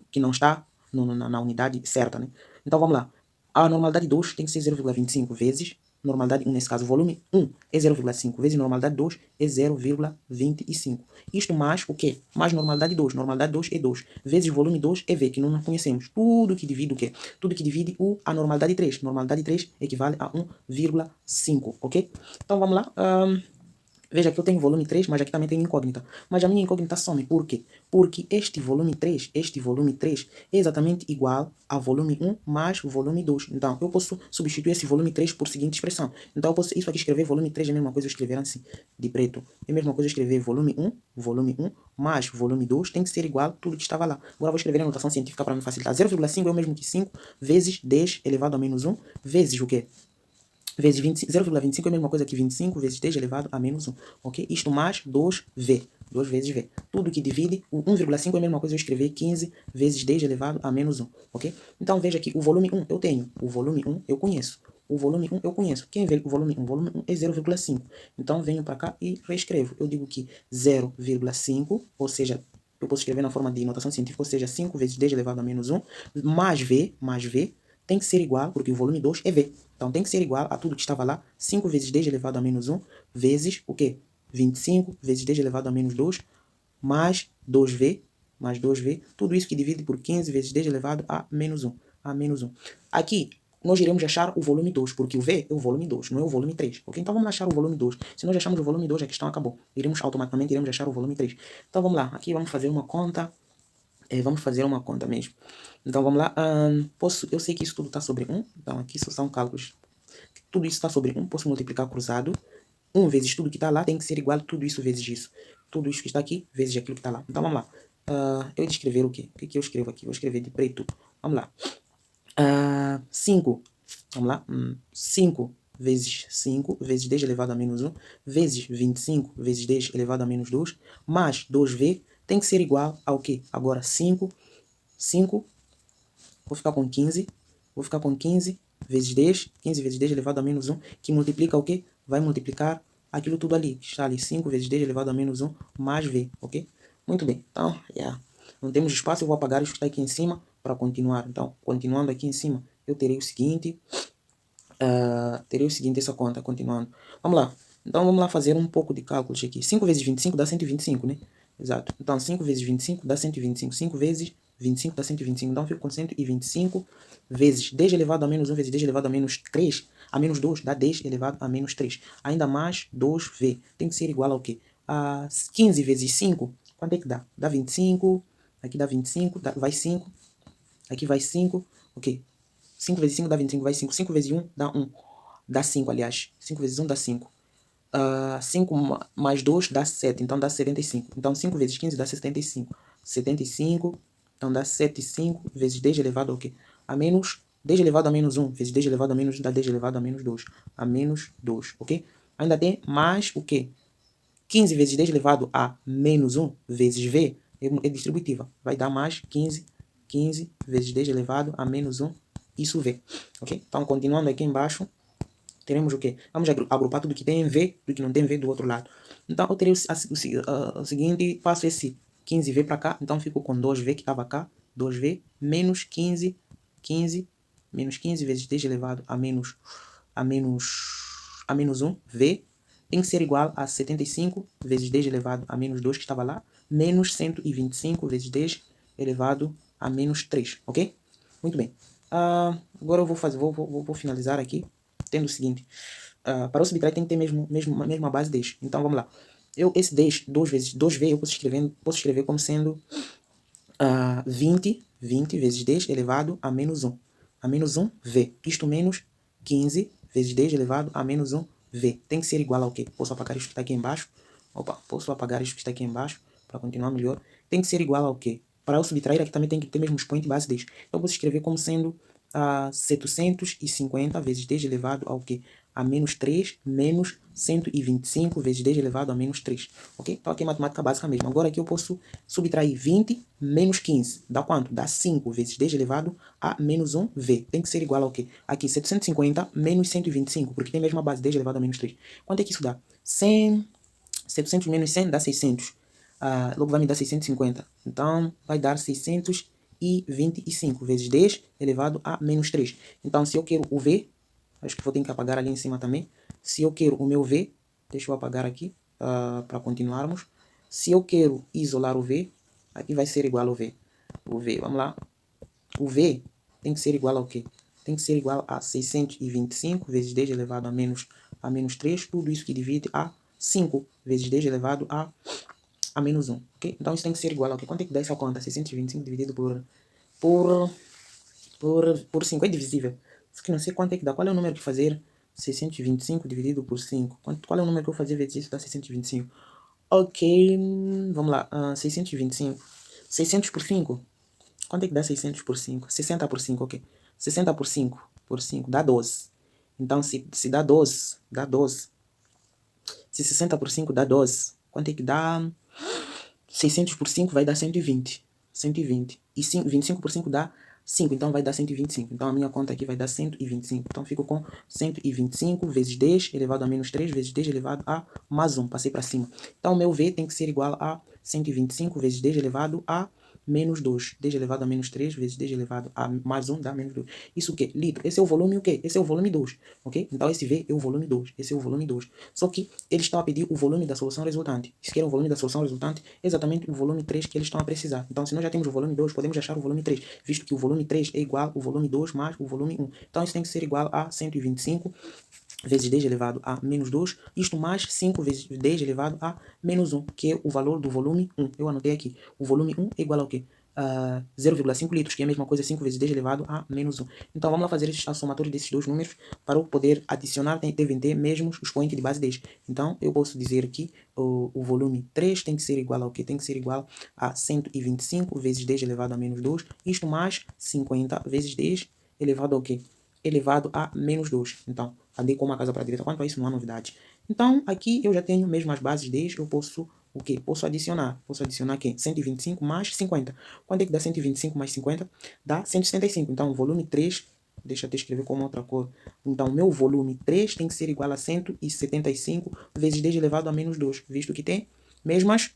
que não está na unidade certa, né? Então, vamos lá. A normalidade 2 tem que ser 0,25 vezes normalidade 1, nesse caso, volume 1 é 0,5 vezes normalidade 2 é 0,25. Isto mais o quê? Mais normalidade 2. Normalidade 2 é 2. Vezes volume 2 é V, que não conhecemos. Tudo que divide o quê? Tudo que divide a normalidade 3. Normalidade 3 equivale a 1,5, ok? Então, vamos lá. Veja que eu tenho volume 3, mas aqui também tem incógnita. Mas a minha incógnita some. Por quê? Porque este volume 3 é exatamente igual a volume 1 mais o volume 2. Então, eu posso substituir esse volume 3 por seguinte expressão. Então, eu posso isso aqui escrever volume 3 é a mesma coisa eu escrever assim, de preto. É a mesma coisa eu escrever volume 1 mais volume 2 tem que ser igual a tudo que estava lá. Agora eu vou escrever a notação científica para me facilitar. 0,5 é o mesmo que 5 vezes 10 elevado a menos 1 vezes o quê? Vezes 25, 0,25 é a mesma coisa que 25 vezes 10 elevado a menos 1, ok? Isto mais 2V, 2 vezes V. Tudo que divide, o 1,5 é a mesma coisa eu escrever 15 vezes 10 elevado a menos 1, ok? Então veja que o volume 1 eu tenho, o volume 1 eu conheço, o volume 1 eu conheço. Quem vê o volume 1? O volume 1 é 0,5. Então venho para cá e reescrevo. Eu digo que 0,5, ou seja, eu posso escrever na forma de notação científica, ou seja, 5 vezes 10 elevado a menos 1, mais V, tem que ser igual, porque o volume 2 é V. Então tem que ser igual a tudo que estava lá, 5 vezes 10 elevado a menos 1, vezes o quê? 25 vezes 10 elevado a menos 2, mais 2V, tudo isso que divide por 15 vezes 10 elevado a menos 1. Aqui, nós iremos achar o volume 2, porque o V é o volume 2, não é o volume 3. Ok? Então vamos achar o volume 2. Se nós acharmos o volume 2, a questão acabou. Automaticamente iremos achar o volume 3. Então vamos lá, aqui vamos fazer uma conta. Vamos fazer uma conta mesmo. Então vamos lá. Eu sei que isso tudo está sobre 1. Então aqui só são cálculos. Tudo isso está sobre 1. Posso multiplicar cruzado. 1 vezes tudo que está lá tem que ser igual a tudo isso vezes isso. Tudo isso que está aqui vezes aquilo que está lá. Então vamos lá. Eu vou escrever o quê? O que eu escrevo aqui? Vou escrever de preto. Vamos lá. 5. Vamos lá. 5 vezes 5 vezes 10 elevado a menos 1 vezes 25 vezes 10 elevado a menos 2 mais 2V tem que ser igual ao quê? Agora 5, vou ficar com 15, vezes 10, 15 vezes 10 elevado a menos 1, que multiplica o quê? Vai multiplicar aquilo tudo ali, está ali 5 vezes 10 elevado a menos 1 mais V, ok? Muito bem, então, não temos espaço, eu vou apagar isso que está aqui em cima para continuar. Então, continuando aqui em cima, eu terei o seguinte, essa conta, continuando. Vamos lá. Então, vamos lá fazer um pouco de cálculos aqui. 5 vezes 25 dá 125, né? Exato. Então, 5 vezes 25 dá 125. 5 vezes 25 dá 125. Então, eu fico com 125 vezes 10 elevado a menos 1 vezes 10 elevado a menos 3, a menos 2, dá 10 elevado a menos 3. Ainda mais 2V. Tem que ser igual ao quê? 15 vezes 5, quanto é que dá? Dá 25. Aqui dá 25, vai 5. Aqui vai 5, ok. 5 vezes 5 dá 25, vai 5. 5 vezes 1 dá 1. Dá 5, aliás. 5 vezes 1 dá 5. 5 mais 2 dá 7, então dá 75. Então 5 vezes 15 dá 75. 75, então dá 75 vezes 10 elevado ao quê? A menos 10 elevado a menos 1 vezes 10 elevado a menos 1 dá 10 elevado a menos 2. A menos 2, ok? Ainda tem mais o quê? 15 vezes 10 elevado a menos 1 vezes V é distributiva. Vai dar mais 15 vezes 10 elevado a menos 1, isso V, ok? Então continuando aqui embaixo, teremos o quê? Vamos agrupar tudo que tem em V do que não tem V do outro lado. Então, eu terei o seguinte, passo esse 15V para cá, então fico com 2V que estava cá, 2V, menos 15 vezes 10 elevado a menos 1, V, tem que ser igual a 75 vezes 10 elevado a menos 2 que estava lá, menos 125 vezes 10 elevado a menos 3, ok? Muito bem. Agora eu vou finalizar aqui, tendo o seguinte, para o subtrair tem que ter a mesma base 10. Então vamos lá. Esse 10, 2 vezes 2V, eu posso escrever como sendo 20 vezes 10 elevado a menos 1. A menos 1V. Isto menos 15 vezes 10 elevado a menos 1V. Tem que ser igual ao quê? Posso apagar isto que está aqui embaixo. Posso apagar isto que está aqui embaixo para continuar melhor. Tem que ser igual ao quê? Para eu subtrair aqui também tem que ter mesmo expoente base 10. Então eu posso escrever como sendo 750 vezes 10 elevado ao quê? A menos 3 menos 125 vezes 10 elevado a menos 3. Ok? Então aqui é matemática básica mesmo. Agora aqui eu posso subtrair 20 menos 15. Dá quanto? Dá 5 vezes 10 elevado a menos 1V. Tem que ser igual ao quê? Aqui 750 menos 125, porque tem a mesma base 10 elevado a menos 3. Quanto é que isso dá? 700 menos 100 dá 600. Logo vai me dar 650. Então vai dar 625 vezes 10 elevado a menos 3. Então se eu quero o V, acho que vou ter que apagar ali em cima também. Se eu quero o meu V, deixa eu apagar aqui para continuarmos. Se eu quero isolar o V, aqui vai ser igual ao V. O V, vamos lá. O V tem que ser igual ao quê? Tem que ser igual a 625 vezes 10 elevado a menos 3. Tudo isso que divide a 5 vezes 10 elevado a menos 1, ok? Então isso tem que ser igual ao que? Quanto é que dá essa conta? 625 dividido por 5 é divisível. Só que não sei quanto é que dá. Qual é o número que fazer 625 dividido por 5? Qual é o número que eu vou fazer vezes isso dá 625? Ok, vamos lá. 625. 600 por 5. Quanto é que dá 600 por 5? 60 por 5, ok. 60 por 5 dá 12. Então, se dá 12, dá 12. Se 60 por 5 dá 12, quanto é que dá? 600 por 5 vai dar 120. 120. E 25 por 5 dá 5, então vai dar 125. Então a minha conta aqui vai dar 125. Então fico com 125 vezes 10 elevado a menos 3 vezes 10 elevado a mais 1. Passei para cima. Então o meu V tem que ser igual a 125 vezes 10 elevado a menos 2. 10 elevado a menos 3 vezes 10 elevado a mais 1 dá menos 2. Isso o quê? Litro. Esse é o volume o quê? Esse é o volume 2. Ok? Então esse V é o volume 2. Esse é o volume 2. Só que eles estão a pedir o volume da solução resultante. Se querem o volume da solução resultante, é exatamente o volume 3 que eles estão a precisar. Então se nós já temos o volume 2, podemos achar o volume 3, visto que o volume 3 é igual ao volume 2 mais o volume 1. Então isso tem que ser igual a 125 vezes 10 elevado a menos 2, isto mais 5 vezes 10 elevado a menos 1, que é o valor do volume 1. Eu anotei aqui. O volume 1 é igual ao quê? 0,5 litros, que é a mesma coisa, 5 vezes 10 elevado a menos 1. Então vamos lá fazer a somatória desses dois números para eu poder adicionar, devem ter mesmos os expoentes de base 10. Então eu posso dizer aqui o volume 3 tem que ser igual ao quê? Tem que ser igual a 125 vezes 10 elevado a menos 2, isto mais 50 vezes 10 elevado ao quê? Elevado a menos 2. Então, andei com uma casa para a direita. Quanto a isso, não há novidade. Então, aqui eu já tenho mesmo as bases 10. Eu posso, o quê? Posso adicionar. Posso adicionar aqui 125 mais 50. Quanto é que dá 125 mais 50? Dá 175. Então, o volume 3, deixa eu te escrever com outra cor. Então, meu volume 3 tem que ser igual a 175 vezes 10 elevado a menos 2. Visto que tem mesmas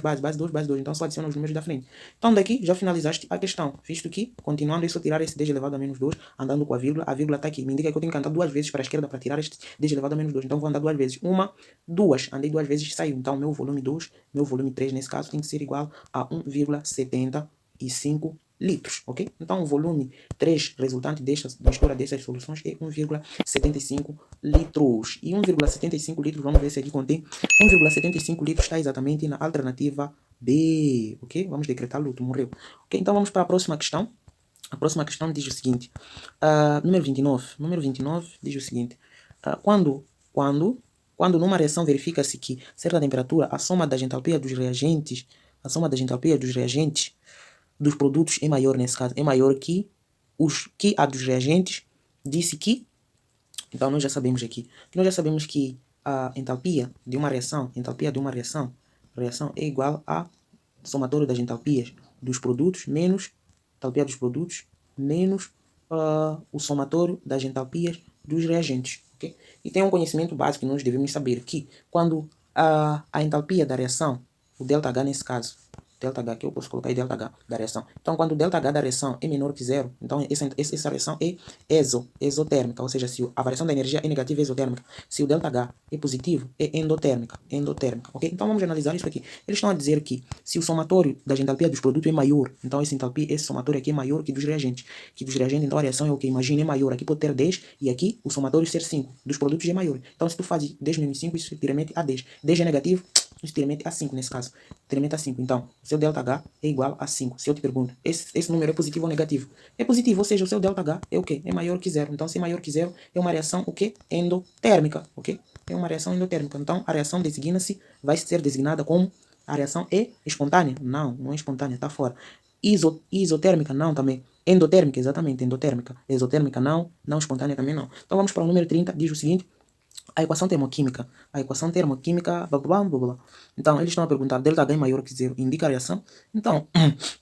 bases, base 2, base 2. Então, só adiciona os números da frente. Então, daqui já finalizaste a questão. Visto que, continuando, é só tirar esse 10 elevado a menos 2, andando com a vírgula está aqui. Me indica que eu tenho que andar duas vezes para a esquerda para tirar este 10 elevado a menos 2. Então, vou andar duas vezes. Uma, duas. Andei duas vezes e saiu. Então, meu volume 2, meu volume 3, nesse caso, tem que ser igual a 1,75 litros, ok? Então, o volume 3 resultante desta mistura dessas soluções é 1,75 litros. E 1,75 litros, vamos ver se aqui contém. 1,75 litros está exatamente na alternativa B, ok? Vamos decretar luto, morreu. Ok, então vamos para a próxima questão. A próxima questão diz o seguinte. Número 29. Número 29 diz o seguinte. Quando numa reação verifica-se que certa temperatura, a soma das entalpias dos reagentes, dos produtos é maior, nesse caso, é maior que a dos reagentes, disse que, então nós já sabemos aqui, que a entalpia de uma reação, reação é igual a somatório das entalpias dos produtos menos entalpia dos produtos menos o somatório das entalpias dos reagentes, ok? E tem um conhecimento básico que nós devemos saber que quando a entalpia da reação, o ΔH nesse caso, ΔH que eu posso colocar aí ΔH da reação. Então, quando o ΔH da reação é menor que zero, então essa reação é exotérmica, ou seja, se a variação da energia é negativa, é exotérmica. Se o ΔH é positivo, é endotérmica, ok? Então, vamos analisar isso aqui. Eles estão a dizer que se o somatório da entalpia dos produtos é maior, então esse somatório aqui é maior que dos reagentes. Então a reação é o que? Imagina, é maior. Aqui pode ter 10 e aqui o somatório ser 5. Dos produtos é maior. Então, se tu faz 10 menos 5, isso te remete a 10. 10 é negativo, isso te remete a 5 nesse caso. Te remete a 5. Então, o seu ΔH é igual a 5. Se eu te pergunto, esse número é positivo ou negativo? É positivo, ou seja, o seu ΔH é o quê? É maior que zero. Então, se é maior que zero, é uma reação o quê? Endotérmica, ok? É uma reação endotérmica. Então, a reação designa-se, vai ser designada como a reação é espontânea? Não, não é espontânea, está fora. Isotérmica? Não, também. Endotérmica, exatamente, endotérmica. Exotérmica? Não. Não espontânea também não. Então, vamos para o número 30, diz o seguinte. A equação termoquímica. Blá, blá, blá, blá. Então, eles estão a perguntar, ΔH é maior que zero, indica a reação? Então,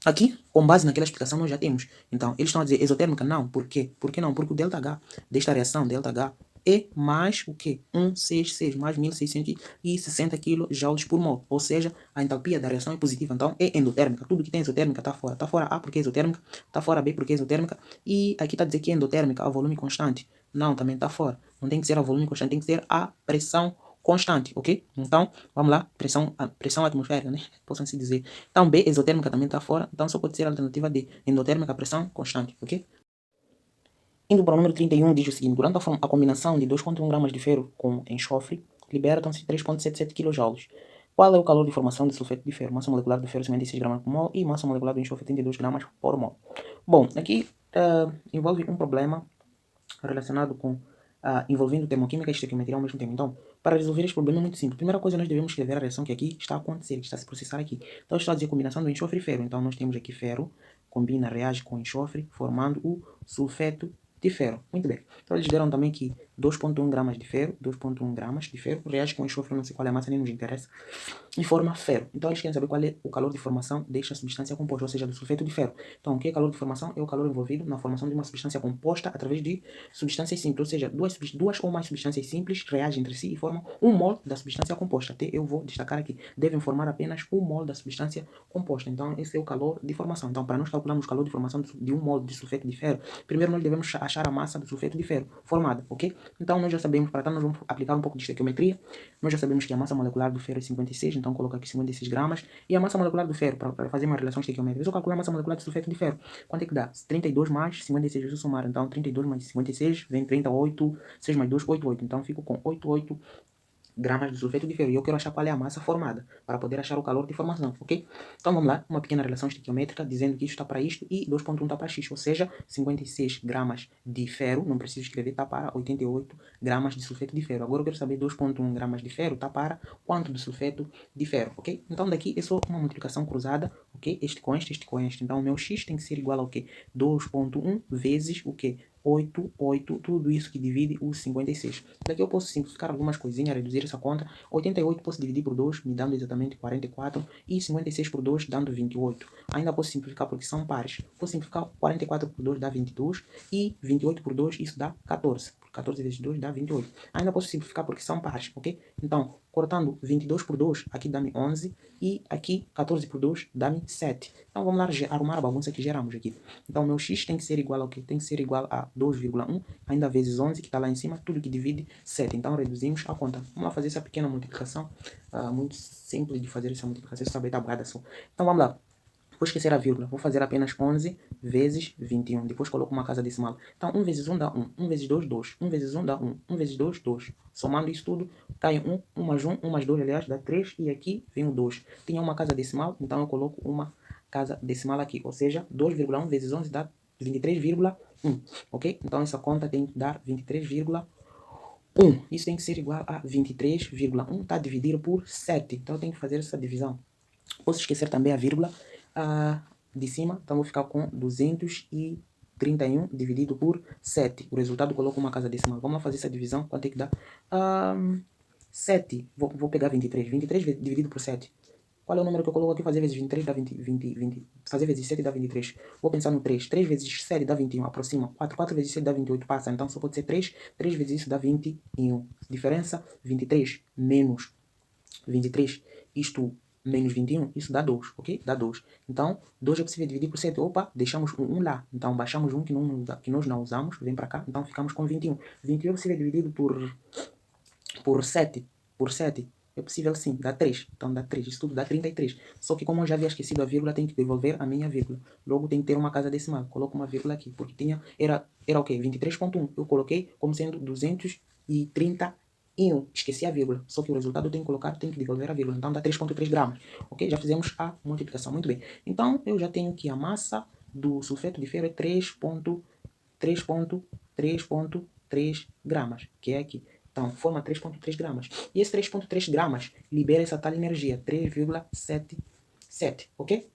aqui, com base naquela explicação, nós já temos. Então, eles estão a dizer exotérmica? Não. Por quê? Por que não? Porque o ΔH desta reação, ΔH, é mais o quê? 166, mais 1660 kJ por mol. Ou seja, a entalpia da reação é positiva. Então, é endotérmica. Tudo que tem exotérmica está fora. Está fora A porque é exotérmica, está fora B porque é exotérmica. E aqui está a dizer que é endotérmica, a volume constante. Não, também está fora. Não tem que ser a volume constante, tem que ser a pressão constante, ok? Então, vamos lá, pressão atmosférica, né? Posso assim dizer. Então, B, exotérmica também está fora, então só pode ser a alternativa D, endotérmica, pressão constante, ok? Indo para o número 31, diz o seguinte, durante a combinação de 2,1 gramas de ferro com enxofre, libera então 3,77 kJ. Qual é o calor de formação de sulfeto de ferro? Massa molecular do ferro 56 gramas por mol e massa molecular do enxofre 32 gramas por mol. Bom, aqui envolve um problema relacionado com envolvendo termoquímica e estequiometria ao mesmo tempo. Então, para resolver este problema é muito simples. Primeira coisa, nós devemos escrever a reação que aqui está a acontecer, que está a se processar aqui. Então, está a dizer a combinação do enxofre e ferro. Então, nós temos aqui ferro, combina, reage com enxofre, formando o sulfeto de ferro. Muito bem. Então, eles deram também que 2,1 gramas de ferro, 2,1 gramas de ferro, reage com enxofre, não sei qual é a massa, nem nos interessa, e forma ferro. Então, eles querem saber qual é o calor de formação desta substância composta, ou seja, do sulfeto de ferro. Então, o que é calor de formação? É o calor envolvido na formação de uma substância composta através de substâncias simples, ou seja, duas ou mais substâncias simples reagem entre si e formam um mol da substância composta. Até eu vou destacar aqui, devem formar apenas um mol da substância composta. Então, esse é o calor de formação. Então, para nós calcularmos o calor de formação de um mol de sulfeto de ferro, primeiro nós devemos achar a massa do sulfeto de ferro formada, ok? Então, nós já sabemos, para tanto, nós vamos aplicar um pouco de estequiometria. Nós já sabemos que a massa molecular do ferro é 56, então coloco aqui 56 gramas. E a massa molecular do ferro, para fazer uma relação estequiométrica, eu só calculo a massa molecular do sulfeto de ferro. Quanto é que dá? 32 mais 56, eu vou somar. Então, 32 mais 56, vem 38, 6 mais 2, 88. Então, fico com 88 gramas de sulfeto de ferro. E eu quero achar qual é a massa formada, para poder achar o calor de formação, ok? Então vamos lá, uma pequena relação estequiométrica, dizendo que isto está para isto e 2,1 está para x, ou seja, 56 gramas de ferro, não preciso escrever, está para 88 gramas de sulfeto de ferro. Agora eu quero saber 2,1 gramas de ferro, está para quanto de sulfeto de ferro, ok? Então daqui é só uma multiplicação cruzada, ok? Este com este, este com este. Então o meu x tem que ser igual ao quê? 2,1 vezes o quê? 8, tudo isso que divide os 56. Daqui eu posso simplificar algumas coisinhas, reduzir essa conta. 88 posso dividir por 2, me dando exatamente 44. E 56 por 2, dando 28. Ainda posso simplificar porque são pares. Vou simplificar 44 por 2 dá 22. E 28 por 2, isso dá 14. 14 vezes 2 dá 28. Ainda posso simplificar porque são pares, ok? Então, cortando 22 por 2, aqui dá-me 11. E aqui, 14 por 2, dá-me 7. Então, vamos lá arrumar a bagunça que geramos aqui. Então, meu x tem que ser igual ao quê? Tem que ser igual a 2,1, ainda vezes 11, que está lá em cima, tudo que divide 7. Então, reduzimos a conta. Vamos lá fazer essa pequena multiplicação. Muito simples de fazer essa multiplicação, saber tabuada só. Então, vamos lá. Vou esquecer a vírgula, vou fazer apenas 11 vezes 21. Depois coloco uma casa decimal. Então, 1 vezes 1 dá 1. 1 vezes 2, 2. 1 vezes 1 dá 1. 1 vezes 2, 2. Somando isso tudo, cai 1. 1 mais 1, 1 mais 2, aliás, dá 3. E aqui vem o 2. Tinha uma casa decimal, então eu coloco uma casa decimal aqui. Ou seja, 2,1 vezes 11 dá 23,1. Ok? Então, essa conta tem que dar 23,1. Isso tem que ser igual a 23,1. Está dividido por 7. Então, eu tenho que fazer essa divisão. Posso esquecer também a vírgula de cima, então vou ficar com 231 dividido por 7. O resultado coloco uma casa decimal. Vamos lá fazer essa divisão. Quanto é que dá? 7. Vou pegar 23. 23 dividido por 7. Qual é o número que eu coloco aqui? Fazer vezes 23 dá 20. Fazer vezes 7 dá 23. Vou pensar no 3. 3 vezes 7 dá 21. Aproxima. 4. 4 vezes 7 dá 28. Passa. Então só pode ser 3. 3 vezes isso dá 21. Diferença: 23 menos 23. Isto menos 21, isso dá 2, ok? Dá 2. Então, 2 é possível dividir por 7. Opa, deixamos um lá. Então, baixamos um que nós não usamos, vem para cá. Então, ficamos com 21. 21 é possível dividido por 7. Por 7 é possível sim, dá 3. Então, dá 3. Isso tudo dá 33. Só que como eu já havia esquecido a vírgula, tenho que devolver a minha vírgula. Logo, tem que ter uma casa decimal. Coloco uma vírgula aqui, porque era o quê? 23,1. Eu coloquei como sendo 230. Esqueci a vírgula, só que o resultado eu tenho que colocar, tenho que devolver a vírgula, então dá 3,3 gramas, ok? Já fizemos a multiplicação, muito bem. Então, eu já tenho que a massa do sulfeto de ferro é 3,3 gramas, que é aqui. Então, forma 3,3 gramas. E esse 3,3 gramas libera essa tal energia, 3,77, ok?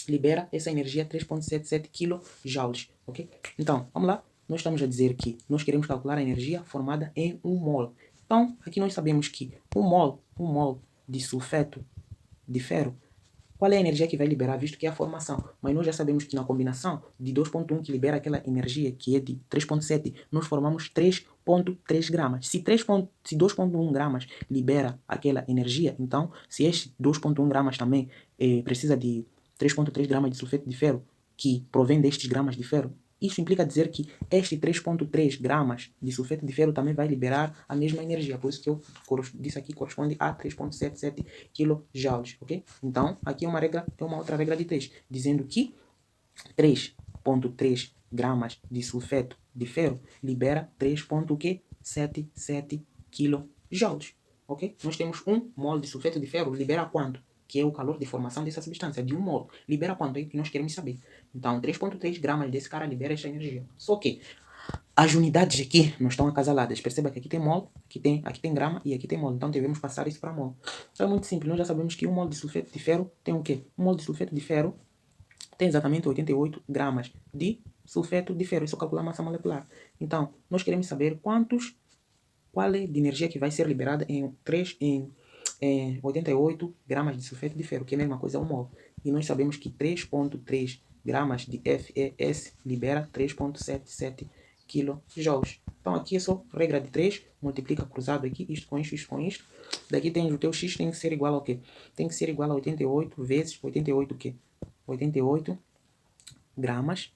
Libera essa energia 3,77 kJ, ok? Então, vamos lá. Nós estamos a dizer que nós queremos calcular a energia formada em 1 mol. Então, aqui nós sabemos que 1 mol de sulfeto de ferro, qual é a energia que vai liberar, visto que é a formação? Mas nós já sabemos que na combinação de 2,1 que libera aquela energia que é de 3,7, nós formamos 3,3 gramas. Se 2,1 gramas libera aquela energia, então se este 2,1 gramas também precisa de 3,3 gramas de sulfeto de ferro, que provém destes gramas de ferro, isso implica dizer que este 3,3 gramas de sulfeto de ferro também vai liberar a mesma energia. Por isso que eu disse aqui corresponde a 3,77 kJ, ok? Então, aqui é uma outra regra de 3, dizendo que 3,3 gramas de sulfeto de ferro libera 3,77 kJ, ok? Nós temos 1 mol de sulfeto de ferro, libera quanto? Que é o calor de formação dessa substância, de 1 mol. Libera quanto? É o que nós queremos saber. Então, 3,3 gramas desse cara libera esta energia. Só que as unidades aqui não estão acasaladas. Perceba que aqui tem mol, aqui tem grama e aqui tem mol. Então, devemos passar isso para mol. Então, é muito simples. Nós já sabemos que 1 mol de sulfeto de ferro tem o quê? 1 mol de sulfeto de ferro tem exatamente 88 gramas de sulfeto de ferro. Isso calcula a massa molecular. Então, nós queremos saber qual é de energia que vai ser liberada em 88 gramas de sulfeto de ferro, que é a mesma coisa 1 mol. E nós sabemos que 3,3 gramas de FeS libera 3,77 kJ. Então aqui é só regra de 3, multiplica cruzado aqui, isto com isto, isto com isto. Daqui tem o teu x tem que ser igual ao quê? Tem que ser igual a 88 vezes 88 o quê? 88 gramas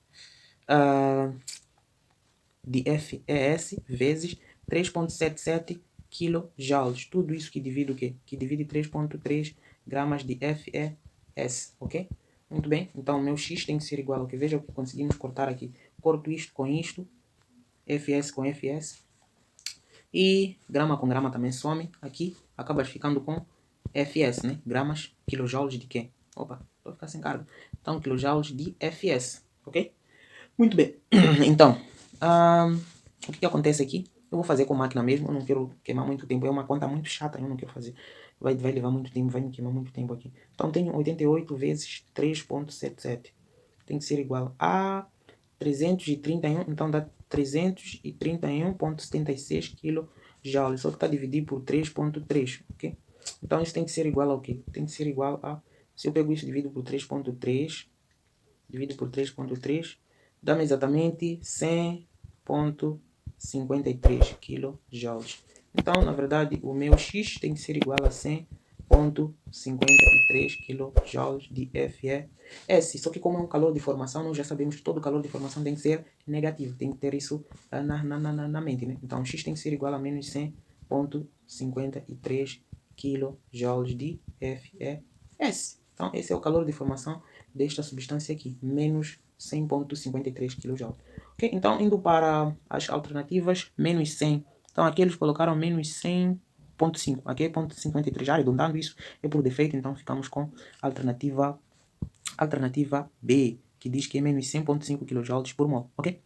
de FeS vezes 3,77 kJ. Tudo isso que divide o quê? Que divide 3,3 gramas de FeS, ok? Muito bem, então o meu x tem que ser igual ao que? Veja o que conseguimos cortar aqui. Corto isto com isto, FeS com FeS. E grama com grama também some. Aqui acabas ficando com FeS, né? Gramas, kilojoules de quê? Opa, vou ficar sem carga. Então, kilojoules de FeS, ok? Muito bem. Então, o que acontece aqui? Eu vou fazer com máquina mesmo, eu não quero queimar muito tempo. É uma conta muito chata, eu não quero fazer. Vai levar muito tempo, vai me queimar muito tempo aqui. Então, tenho 88 vezes 3,77. Tem que ser igual a 331, então dá 331,76 kJ. Só que está dividido por 3,3, ok? Então, isso tem que ser igual ao quê? Tem que ser igual a... Se eu pego isso e divido por 3,3, divido por 3,3, dá-me exatamente 100,53 kJ. Então, na verdade, o meu X tem que ser igual a 100,53 kJ de FeS. Só que como é um calor de formação, nós já sabemos que todo calor de formação tem que ser negativo. Tem que ter isso na mente, né? Então, X tem que ser igual a menos 100,53 kJ de FeS. Então, esse é o calor de formação desta substância aqui, menos 100,53 kJ. Ok? Então, indo para as alternativas, menos 100. Então, aqui eles colocaram menos 100,5. Aqui é 0,53. Já arredondando isso, é por defeito. Então, ficamos com a alternativa B, que diz que é menos 100,5 kJ por mol. Ok?